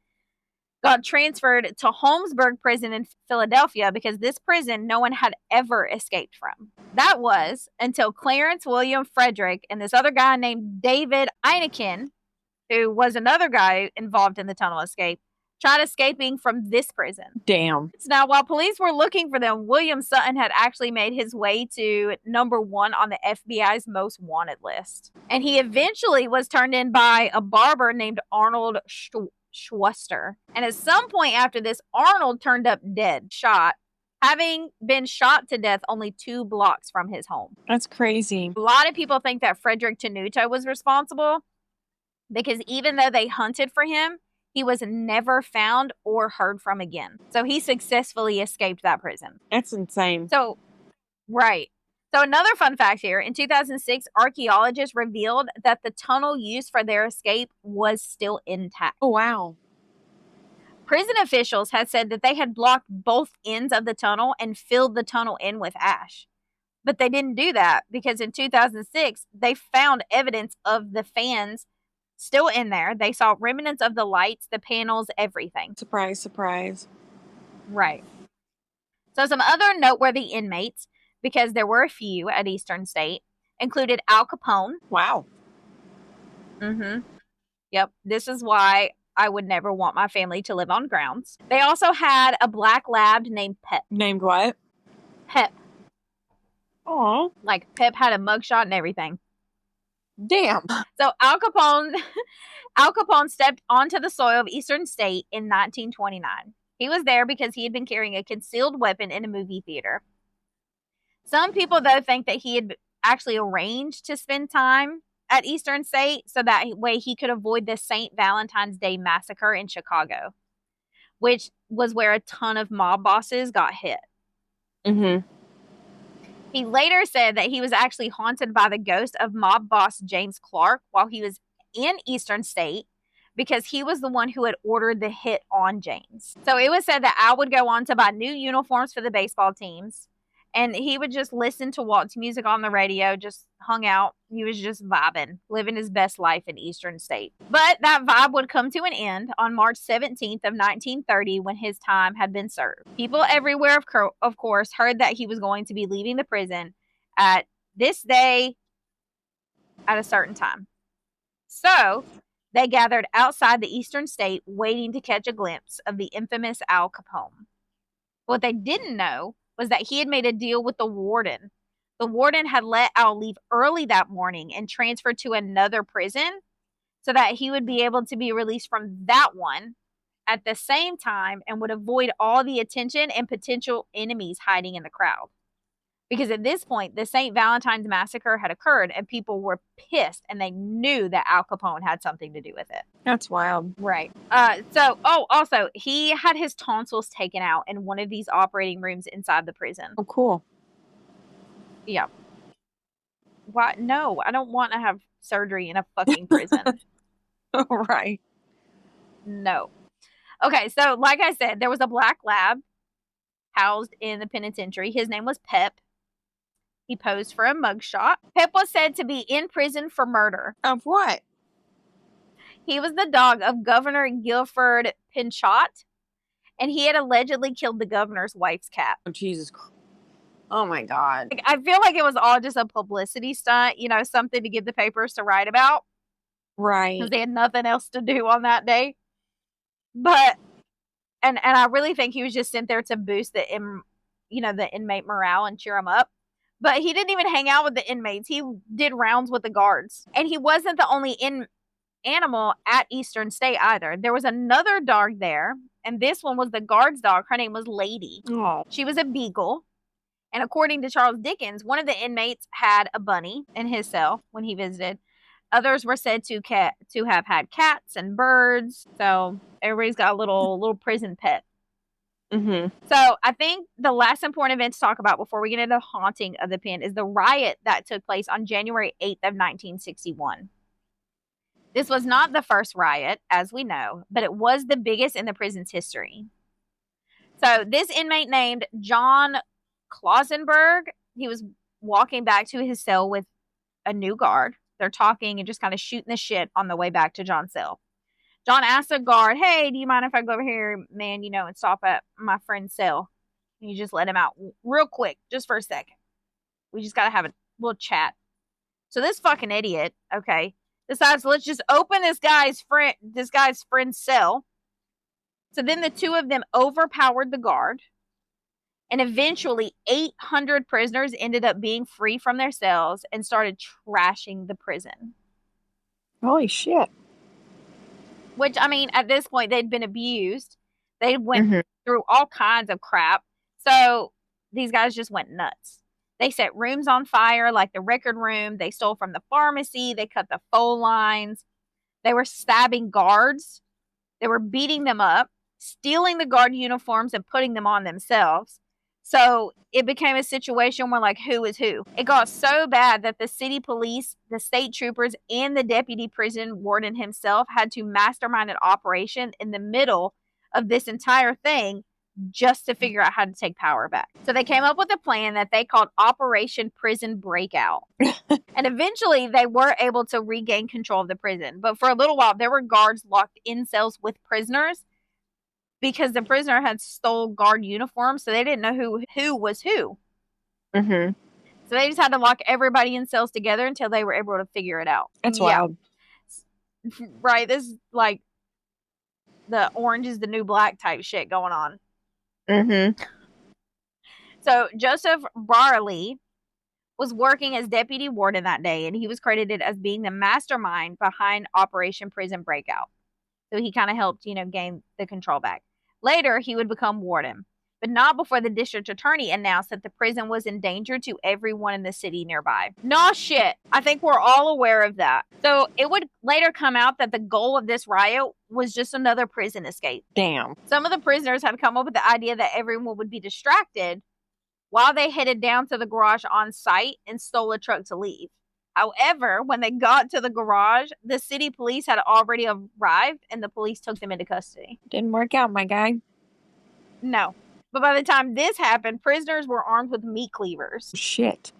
A: got transferred to Holmesburg Prison in Philadelphia because this prison no one had ever escaped from. That was until Clarence William Frederick and this other guy named David Einikin, who was another guy involved in the tunnel escape, tried escaping from this prison.
B: Damn.
A: So now, while police were looking for them, William Sutton had actually made his way to number 1 on the FBI's most wanted list. And he eventually was turned in by a barber named Arnold Schwester. And at some point after this, Arnold turned up dead, shot, having been shot to death only 2 blocks from his home.
B: That's crazy.
A: A lot of people think that Frederick Tenuto was responsible because even though they hunted for him, he was never found or heard from again. So he successfully escaped that prison.
B: That's insane.
A: So, right. So another fun fact here, in 2006, archaeologists revealed that the tunnel used for their escape was still intact.
B: Oh, wow.
A: Prison officials had said that they had blocked both ends of the tunnel and filled the tunnel in with ash. But they didn't do that because in 2006, they found evidence of the fans still in there. They saw remnants of the lights, the panels, everything.
B: Surprise, surprise.
A: Right. So some other noteworthy inmates, because there were a few at Eastern State, included Al Capone.
B: Wow.
A: Mm-hmm. Yep. This is why I would never want my family to live on grounds. They also had a black lab named Pep.
B: Named what?
A: Pep.
B: Oh,
A: Like Pep had a mugshot and everything.
B: damn.
A: So Al Capone stepped onto the soil of Eastern State in 1929. He was there because he had been carrying a concealed weapon in a movie theater. Some people, though, think that he had actually arranged to spend time at Eastern State so that way he could avoid the St. Valentine's Day massacre in Chicago, which was where a ton of mob bosses got hit.
B: Mm-hmm.
A: He later said that he was actually haunted by the ghost of mob boss James Clark while he was in Eastern State because he was the one who had ordered the hit on James. So it was said that Al would go on to buy new uniforms for the baseball teams, and he would just listen to Walt's music on the radio, just hung out. He was just vibing, living his best life in Eastern State. But that vibe would come to an end on March 17th of 1930 when his time had been served. People everywhere, of course, heard that he was going to be leaving the prison at this day at a certain time. So they gathered outside the Eastern State waiting to catch a glimpse of the infamous Al Capone. What they didn't know was that he had made a deal with the warden. The warden had let Al leave early that morning and transferred to another prison so that he would be able to be released from that one at the same time and would avoid all the attention and potential enemies hiding in the crowd. Because at this point, the St. Valentine's massacre had occurred and people were pissed and they knew that Al Capone had something to do with it.
B: That's wild.
A: Right. Also, he had his tonsils taken out in one of these operating rooms inside the prison.
B: Oh, cool.
A: Yeah. Why? No, I don't want to have surgery in a fucking prison.
B: Right.
A: No. Okay, so like I said, there was a black lab housed in the penitentiary. His name was Pep. He posed for a mugshot. Pep was said to be in prison for murder.
B: Of what?
A: He was the dog of Governor Guilford Pinchot, and he had allegedly killed the governor's wife's cat.
B: Oh, Jesus. Oh, my God.
A: Like, I feel like it was all just a publicity stunt, something to get the papers to write about.
B: Right.
A: Because they had nothing else to do on that day. But, and I really think he was just sent there to boost the inmate morale and cheer them up. But he didn't even hang out with the inmates. He did rounds with the guards. And he wasn't the only animal at Eastern State either. There was another dog there, and this one was the guard's dog. Her name was Lady.
B: Oh.
A: She was a beagle. And according to Charles Dickens, one of the inmates had a bunny in his cell when he visited. Others were said to have had cats and birds. So everybody's got a little prison pet.
B: Mm-hmm.
A: So I think the last important event to talk about before we get into the haunting of the pen is the riot that took place on January 8th of 1961. This was not the first riot, as we know, but it was the biggest in the prison's history. So this inmate named John Klausenberg, he was walking back to his cell with a new guard. They're talking and just kind of shooting the shit on the way back to John's cell. John asked the guard, "Hey, do you mind if I go over here, man, and stop at my friend's cell? Can you just let him out real quick, just for a second? We just got to have a little chat." So this fucking idiot, okay, decides, let's just open this guy's friend's cell. So then the two of them overpowered the guard. And eventually 800 prisoners ended up being free from their cells and started trashing the prison.
B: Holy shit.
A: Which, at this point, they'd been abused. They went through all kinds of crap. So these guys just went nuts. They set rooms on fire, like the record room. They stole from the pharmacy. They cut the phone lines. They were stabbing guards. They were beating them up, stealing the guard uniforms and putting them on themselves. So it became a situation where, like, who is who? It got so bad that the city police, the state troopers, and the deputy prison warden himself had to mastermind an operation in the middle of this entire thing just to figure out how to take power back. So they came up with a plan that they called Operation Prison Breakout. And eventually they were able to regain control of the prison. But for a little while, there were guards locked in cells with prisoners because the prisoner had stole guard uniforms, so they didn't know who was who.
B: Mm-hmm.
A: So they just had to lock everybody in cells together until they were able to figure it out.
B: That's wild.
A: Right, this is like the orange is the new black type shit going on.
B: Mm-hmm.
A: So Joseph Barley was working as deputy warden that day, and he was credited as being the mastermind behind Operation Prison Breakout. So he kind of helped, gain the control back. Later, he would become warden, but not before the district attorney announced that the prison was in danger to everyone in the city nearby. Nah, shit. I think we're all aware of that. So it would later come out that the goal of this riot was just another prison escape.
B: Damn.
A: Some of the prisoners had come up with the idea that everyone would be distracted while they headed down to the garage on site and stole a truck to leave. However, when they got to the garage, the city police had already arrived and the police took them into custody.
B: Didn't work out, my guy.
A: No. But by the time this happened, prisoners were armed with meat cleavers.
B: Shit.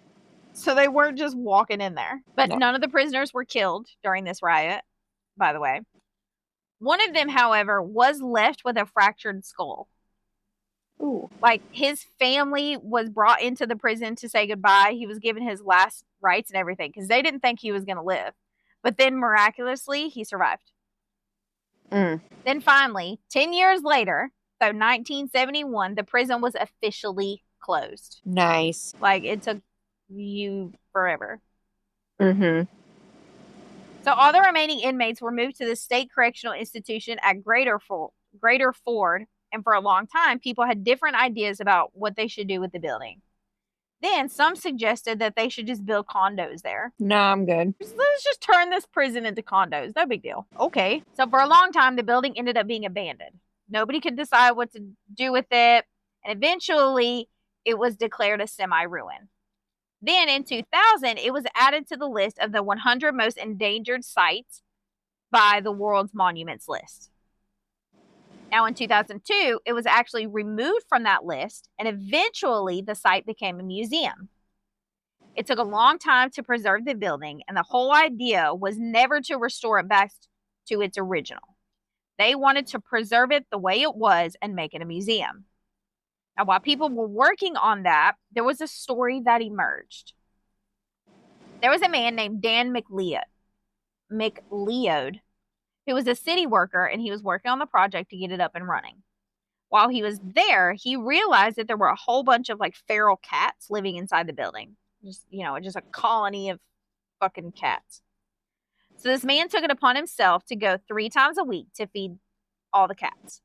A: So they weren't just walking in there. But
B: No.
A: None of the prisoners were killed during this riot, by the way. One of them, however, was left with a fractured skull.
B: Ooh.
A: Like, his family was brought into the prison to say goodbye. He was given his last rites and everything because they didn't think he was going to live. But then, miraculously, he survived.
B: Mm.
A: Then finally, 10 years later, so 1971, the prison was officially closed.
B: Nice.
A: Like, it took you forever.
B: Mm-hmm.
A: So all the remaining inmates were moved to the state correctional institution at Greater Ford. And for a long time, people had different ideas about what they should do with the building. Then some suggested that they should just build condos there.
B: No, I'm good.
A: Let's just turn this prison into condos. No big deal. Okay. So for a long time, the building ended up being abandoned. Nobody could decide what to do with it. And eventually, it was declared a semi-ruin. Then in 2000, it was added to the list of the 100 most endangered sites by the World's Monuments List. Now, in 2002, it was actually removed from that list, and eventually the site became a museum. It took a long time to preserve the building, and the whole idea was never to restore it back to its original. They wanted to preserve it the way it was and make it a museum. Now, while people were working on that, there was a story that emerged. There was a man named Dan McLeod, who was a city worker, and he was working on the project to get it up and running. While he was there, he realized that there were a whole bunch of feral cats living inside the building. Just a colony of fucking cats. So this man took it upon himself to go 3 times a week to feed all the cats.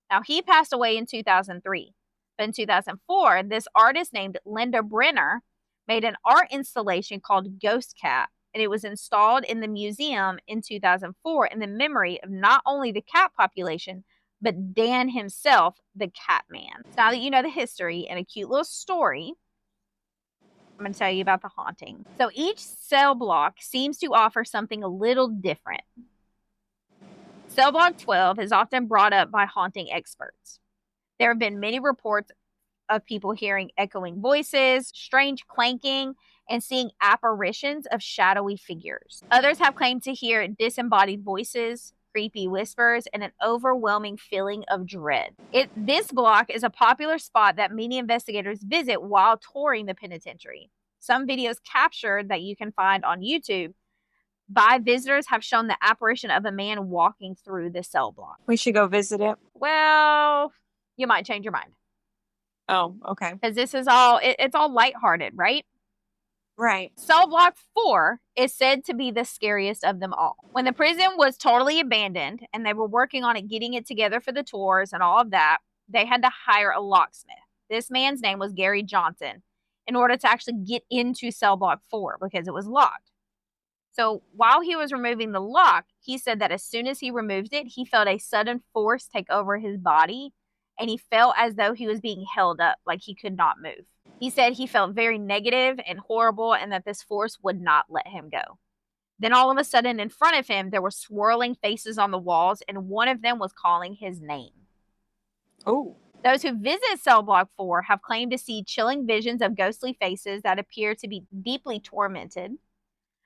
A: Now, he passed away in 2003. But in 2004, this artist named Linda Brenner made an art installation called Ghost Cat, and it was installed in the museum in 2004 in the memory of not only the cat population, but Dan himself, the cat man. So now that you know the history and a cute little story, I'm going to tell you about the haunting. So each cell block seems to offer something a little different. Cell block 12 is often brought up by haunting experts. There have been many reports of people hearing echoing voices, strange clanking, and seeing apparitions of shadowy figures. Others have claimed to hear disembodied voices, creepy whispers, and an overwhelming feeling of dread. This block is a popular spot that many investigators visit while touring the penitentiary. Some videos captured that you can find on YouTube by visitors have shown the apparition of a man walking through the cell block.
B: We should go visit it.
A: Well, you might change your mind.
B: Oh, okay.
A: Because this is all, it's all lighthearted, right?
B: Right.
A: Cell block 4 is said to be the scariest of them all. When the prison was totally abandoned and they were working on it, getting it together for the tours and all of that, they had to hire a locksmith. This man's name was Gary Johnson in order to actually get into cell block 4 because it was locked. So while he was removing the lock, he said that as soon as he removed it, he felt a sudden force take over his body, and he felt as though he was being held up, like he could not move. He said he felt very negative and horrible and that this force would not let him go. Then all of a sudden in front of him, there were swirling faces on the walls, and one of them was calling his name.
B: Oh.
A: Those who visit cell block 4 have claimed to see chilling visions of ghostly faces that appear to be deeply tormented.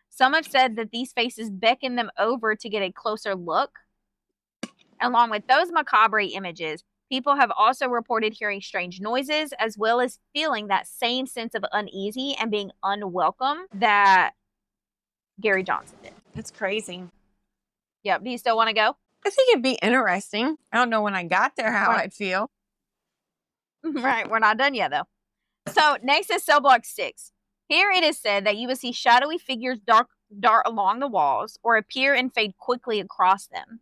A: Some have said that these faces beckon them over to get a closer look. Along with those macabre images, people have also reported hearing strange noises as well as feeling that same sense of uneasy and being unwelcome that Gary Johnson did.
B: That's crazy.
A: Yep. Do you still want to go?
B: I think it'd be interesting. I don't know when I got there how
A: Right.
B: I'd feel.
A: Right. We're not done yet, though. So next is cell block 6. Here it is said that you will see shadowy figures dart along the walls or appear and fade quickly across them.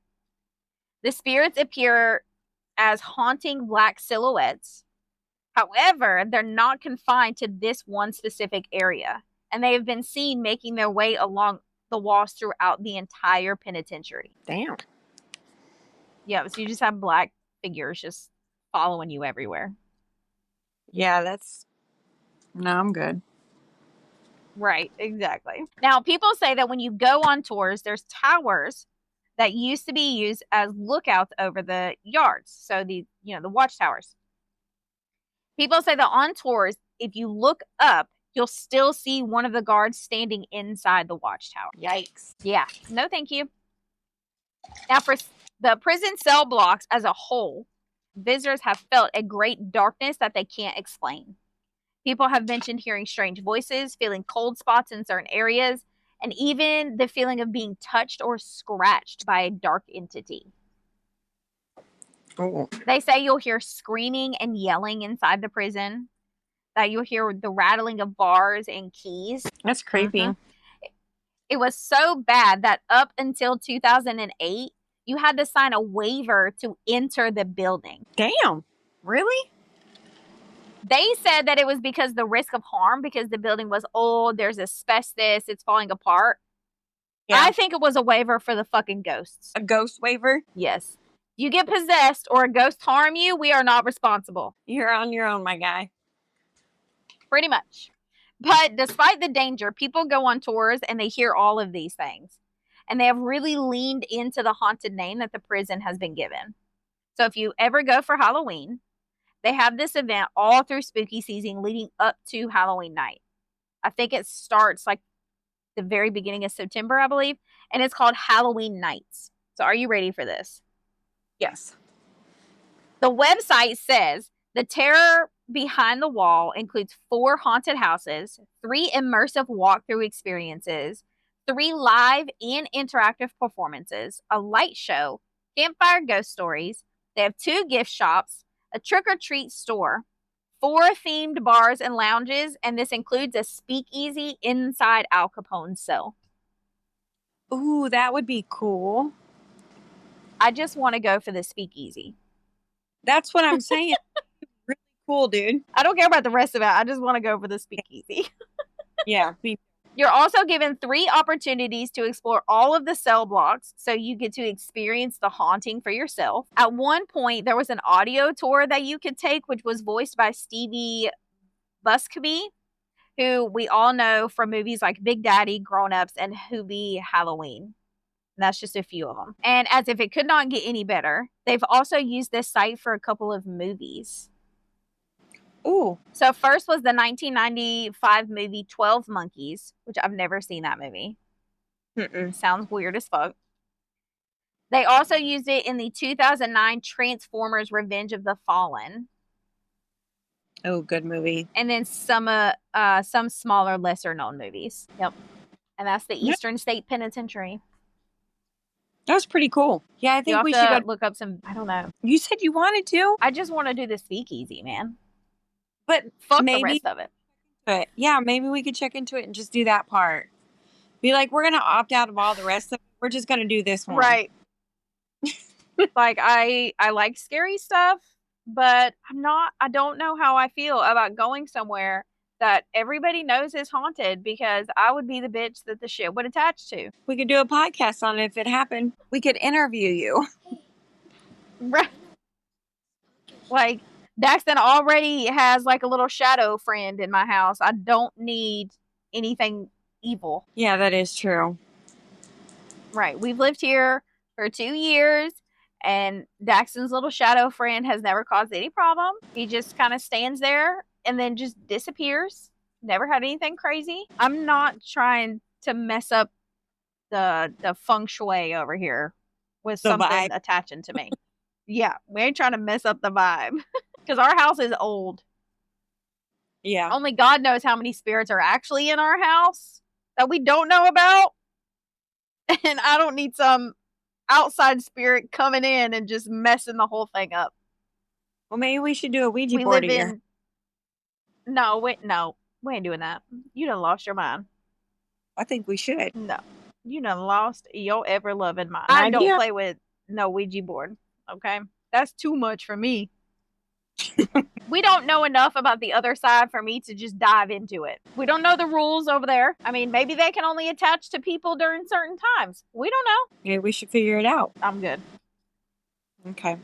A: The spirits appear as haunting black silhouettes. However, they're not confined to this one specific area, and they have been seen making their way along the walls throughout the entire penitentiary.
B: Damn.
A: Yeah, so you just have black figures just following you everywhere.
B: Yeah, no, I'm good.
A: Right, exactly. Now, people say that when you go on tours, there's towers that used to be used as lookouts over the yards. So the watchtowers. People say that on tours, if you look up, you'll still see one of the guards standing inside the watchtower.
B: Yikes.
A: Yeah, no thank you. Now, for the prison cell blocks as a whole, visitors have felt a great darkness that they can't explain. People have mentioned hearing strange voices, feeling cold spots in certain areas, and even the feeling of being touched or scratched by a dark entity.
B: Oh.
A: They say you'll hear screaming and yelling inside the prison, that you'll hear the rattling of bars and keys.
B: That's creepy.
A: Mm-hmm. It was so bad that up until 2008, you had to sign a waiver to enter the building.
B: Damn. Really?
A: They said that it was because the risk of harm, because the building was old, there's asbestos, it's falling apart. Yeah. I think it was a waiver for the fucking ghosts.
B: A ghost waiver?
A: Yes. You get possessed or a ghost harm you, we are not responsible.
B: You're on your own, my guy.
A: Pretty much. But despite the danger, people go on tours and they hear all of these things. And they have really leaned into the haunted name that the prison has been given. So if you ever go for Halloween, they have this event all through spooky season leading up to Halloween night. I think it starts like the very beginning of September, I believe. And it's called Halloween Nights. So are you ready for this?
B: Yes.
A: The website says the terror behind the wall includes 4 haunted houses, 3 immersive walkthrough experiences, 3 live and interactive performances, a light show, campfire ghost stories. They have 2 gift shops, a trick-or-treat store, 4 themed bars and lounges, and this includes a speakeasy inside Al Capone's cell.
B: Ooh, that would be cool.
A: I just want to go for the speakeasy.
B: That's what I'm saying. Really cool, dude.
A: I don't care about the rest of it. I just want to go for the speakeasy.
B: Yeah.
A: You're also given 3 opportunities to explore all of the cell blocks, so you get to experience the haunting for yourself. At one point, there was an audio tour that you could take, which was voiced by Stevie Buscemi, who we all know from movies like Big Daddy, Grown Ups, and Hubie Halloween. And that's just a few of them. And as if it could not get any better, they've also used this site for a couple of movies.
B: Ooh.
A: So first was the 1995 movie 12 Monkeys, which I've never seen that movie. Sounds weird as fuck. They also used it in the 2009 Transformers Revenge of the Fallen.
B: Oh, good movie.
A: And then some smaller, lesser known movies. Yep. And that's the Eastern State Penitentiary.
B: That was pretty cool. Yeah, I think we should go
A: look up some, I don't know.
B: You said you wanted to?
A: I just want to do the speakeasy, man.
B: But
A: fuck the rest of it.
B: But yeah, maybe we could check into it and just do that part. Be like, we're going to opt out of all the rest of it. We're just going to do this one.
A: Right. Like, I like scary stuff, but I don't know how I feel about going somewhere that everybody knows is haunted, because I would be the bitch that the shit would attach to.
B: We could do a podcast on it if it happened. We could interview you.
A: Right. Like, Daxton already has like a little shadow friend in my house. I don't need anything evil.
B: Yeah, that is true.
A: Right. We've lived here for 2 years And Daxton's little shadow friend has never caused any problem. He just kind of stands there and then just disappears. Never had anything crazy. I'm not trying to mess up the feng shui over here with
B: The
A: something
B: vibe.
A: attaching to me. Yeah, we ain't trying to mess up the vibe because our house is old.
B: Yeah.
A: Only God knows how many spirits are actually in our house that we don't know about. And I don't need some outside spirit coming in and just messing the whole thing up.
B: Well, maybe we should do a Ouija
A: We
B: board
A: live
B: at your.
A: in. No, wait, no. We ain't doing that. You done lost your mind.
B: I think we should.
A: No. You done lost your ever loving mind. I don't
B: Idea.
A: play with no Ouija board. Okay? That's too much for me. We don't know enough about the other side for me to just dive into it. We don't know the rules over there. I mean, maybe they can only attach to people during certain times. We don't know.
B: Maybe we should figure it out.
A: I'm good.
B: Okay.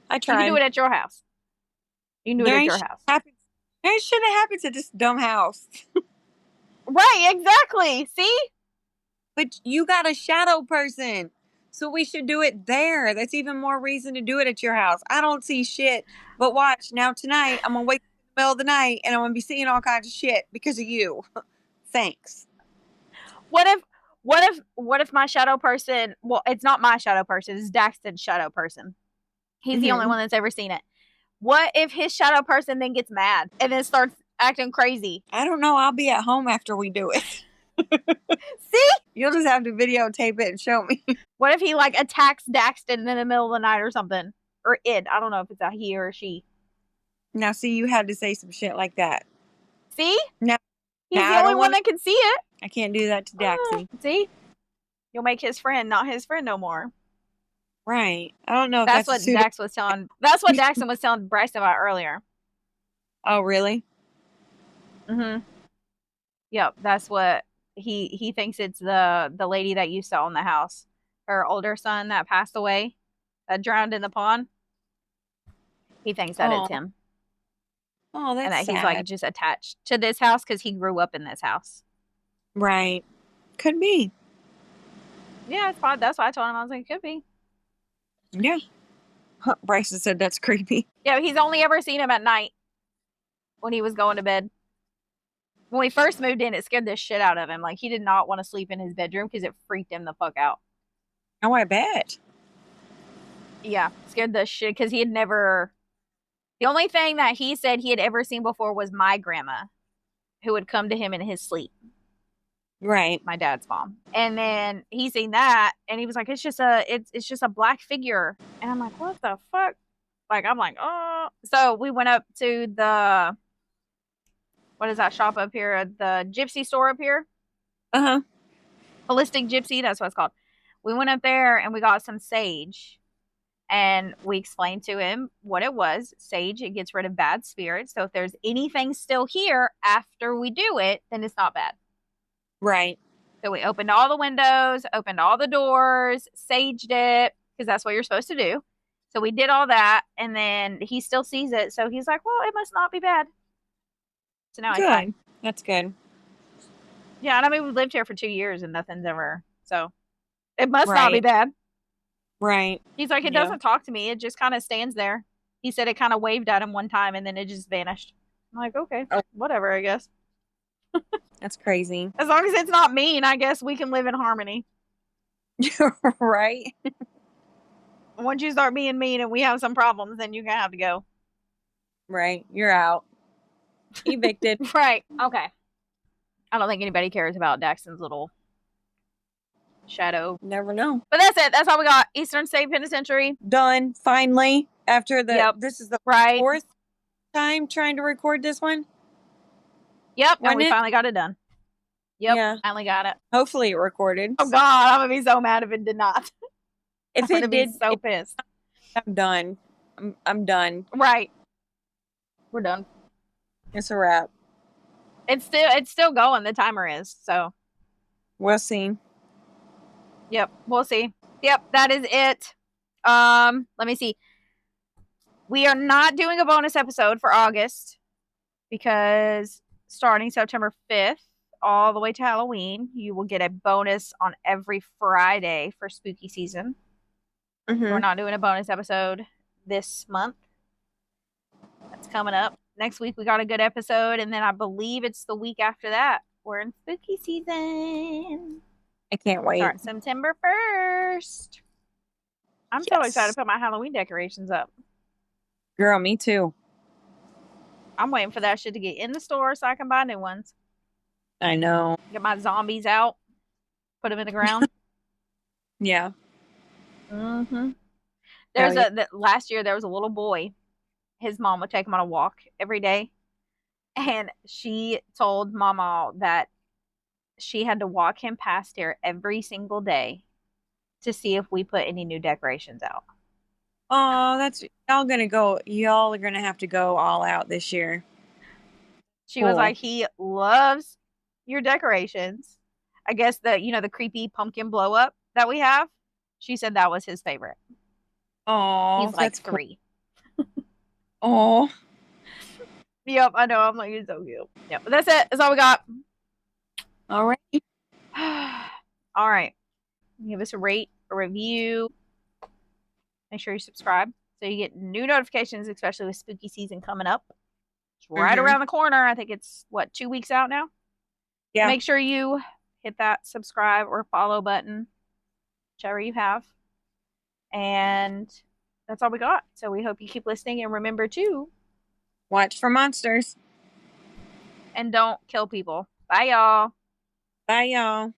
B: I
A: You
B: tried.
A: can do it at your house. You can do it at your house.
B: It shouldn't happen to this dumb house.
A: Right, exactly. See?
B: But you got a shadow person. So we should do it there. That's even more reason to do it at your house. I don't see shit. But watch, now tonight, I'm going to wake up in the middle of the night and I'm going to be seeing all kinds of shit because of you. Thanks.
A: What if my shadow person, well, it's not my shadow person, it's Daxton's shadow person. He's the only one that's ever seen it. What if his shadow person then gets mad and then starts acting crazy?
B: I don't know. I'll be at home after we do it.
A: See?
B: You'll just have to videotape it and show me.
A: What if he like attacks Daxton in the middle of the night or something? Or it. I don't know if it's a he or a she.
B: Now, see, you had to say some shit like that.
A: See?
B: Now,
A: He's the only one that can see it.
B: I can't do that to Daxie.
A: See? You'll make his friend not his friend no more.
B: Right. I don't know if
A: that's what Dax was telling. That's what Daxton was telling Bryce about earlier.
B: Oh, really?
A: Mm-hmm. Yep, that's what he thinks it's the lady that you saw in the house. Her older son that passed away, that drowned in the pond. He thinks that it's him.
B: Oh, that's
A: and that
B: sad.
A: He's like just attached to this house because he grew up in this house.
B: Right. Could be.
A: Yeah, it's fine. That's why I told him. I was like, could be.
B: Yeah. Bryson said that's creepy.
A: Yeah, he's only ever seen him at night when he was going to bed. When we first moved in, it scared the shit out of him. Like, he did not want to sleep in his bedroom because it freaked him the fuck out.
B: Oh, I bet.
A: Yeah, scared the shit because he had never... The only thing that he said he had ever seen before was my grandma, who would come to him in his sleep.
B: Right.
A: My dad's mom. And then he seen that and he was like, it's just a black figure. And I'm like, what the fuck? Like, I'm like, oh. So we went up to the, what is that shop up here? The gypsy store up here.
B: Uh-huh.
A: Holistic Gypsy, that's what it's called. We went up there and we got some sage. And we explained to him what it was. Sage, it gets rid of bad spirits. So if there's anything still here after we do it, then it's not bad.
B: Right.
A: So we opened all the windows, opened all the doors, saged it, because that's what you're supposed to do. So we did all that, and then he still sees it. So he's like, well, it must not be bad. So now he's fine.
B: That's good.
A: Yeah, and I mean, we've lived here for 2 years, and nothing's ever... So it must not be bad.
B: Right.
A: He's like, it doesn't talk to me. It just kind of stands there. He said it kind of waved at him one time, and then it just vanished. I'm like, okay, whatever, I guess.
B: That's crazy.
A: As long as it's not mean, I guess we can live in harmony.
B: Right.
A: Once you start being mean and we have some problems, then you're going to have to go.
B: Right. You're out. Evicted.
A: Right. Okay. I don't think anybody cares about Daxton's little shadow.
B: Never know.
A: But that's it. That's all we got. Eastern State Penitentiary.
B: Done. Finally. After the...
A: Yep.
B: This is the
A: right.
B: 4th time trying to record this one?
A: Yep. And we finally got it done. Yep.
B: Yeah.
A: Finally got it.
B: Hopefully it recorded.
A: Oh, God. I'm going to be so mad if it did not.
B: If it did...
A: so pissed.
B: I'm done. I'm done.
A: Right. We're done.
B: It's a wrap.
A: It's still going. The timer is. So
B: we'll see.
A: Yep, we'll see. Yep, that is it. Let me see. We are not doing a bonus episode for August because starting September 5th all the way to Halloween, you will get a bonus on every Friday for spooky season. We're
B: Mm-hmm.
A: not doing a bonus episode this month. That's coming up. Next week, we got a good episode. And then I believe it's the week after that. We're in spooky season.
B: I can't wait.
A: Starting September 1st. I'm so excited to
B: Yes.
A: put my Halloween decorations up.
B: Girl, me too.
A: I'm waiting for that shit to get in the store so I can buy new ones.
B: I know.
A: Get my zombies out, put them in the ground.
B: Yeah.
A: Mm-hmm.
B: Hell yeah.
A: Last year there was a little boy. His mom would take him on a walk every day, and she told Mama that she had to walk him past here every single day to see if we put any new decorations out.
B: Oh, that's y'all gonna go. Y'all are gonna have to go all out this year.
A: She was
B: Cool.
A: like, he loves your decorations. I guess the creepy pumpkin blow up that we have. She said that was his favorite.
B: Oh,
A: He's like
B: that's cool.
A: 3.
B: Oh,
A: Yep, I know. I'm like, you're so cute. Yep, but that's it. That's all we got.
B: all right.
A: All right. Give us a rate, a review. Make sure you subscribe so you get new notifications, especially with spooky season coming up. It's right
B: Mm-hmm.
A: around the corner. I think it's 2 weeks out now.
B: Yeah.
A: Make sure you hit that subscribe or follow button, whichever you have. And that's all we got. So we hope you keep listening and remember to,
B: Watch for monsters.
A: and don't kill people. Bye, y'all.
B: Bye, y'all.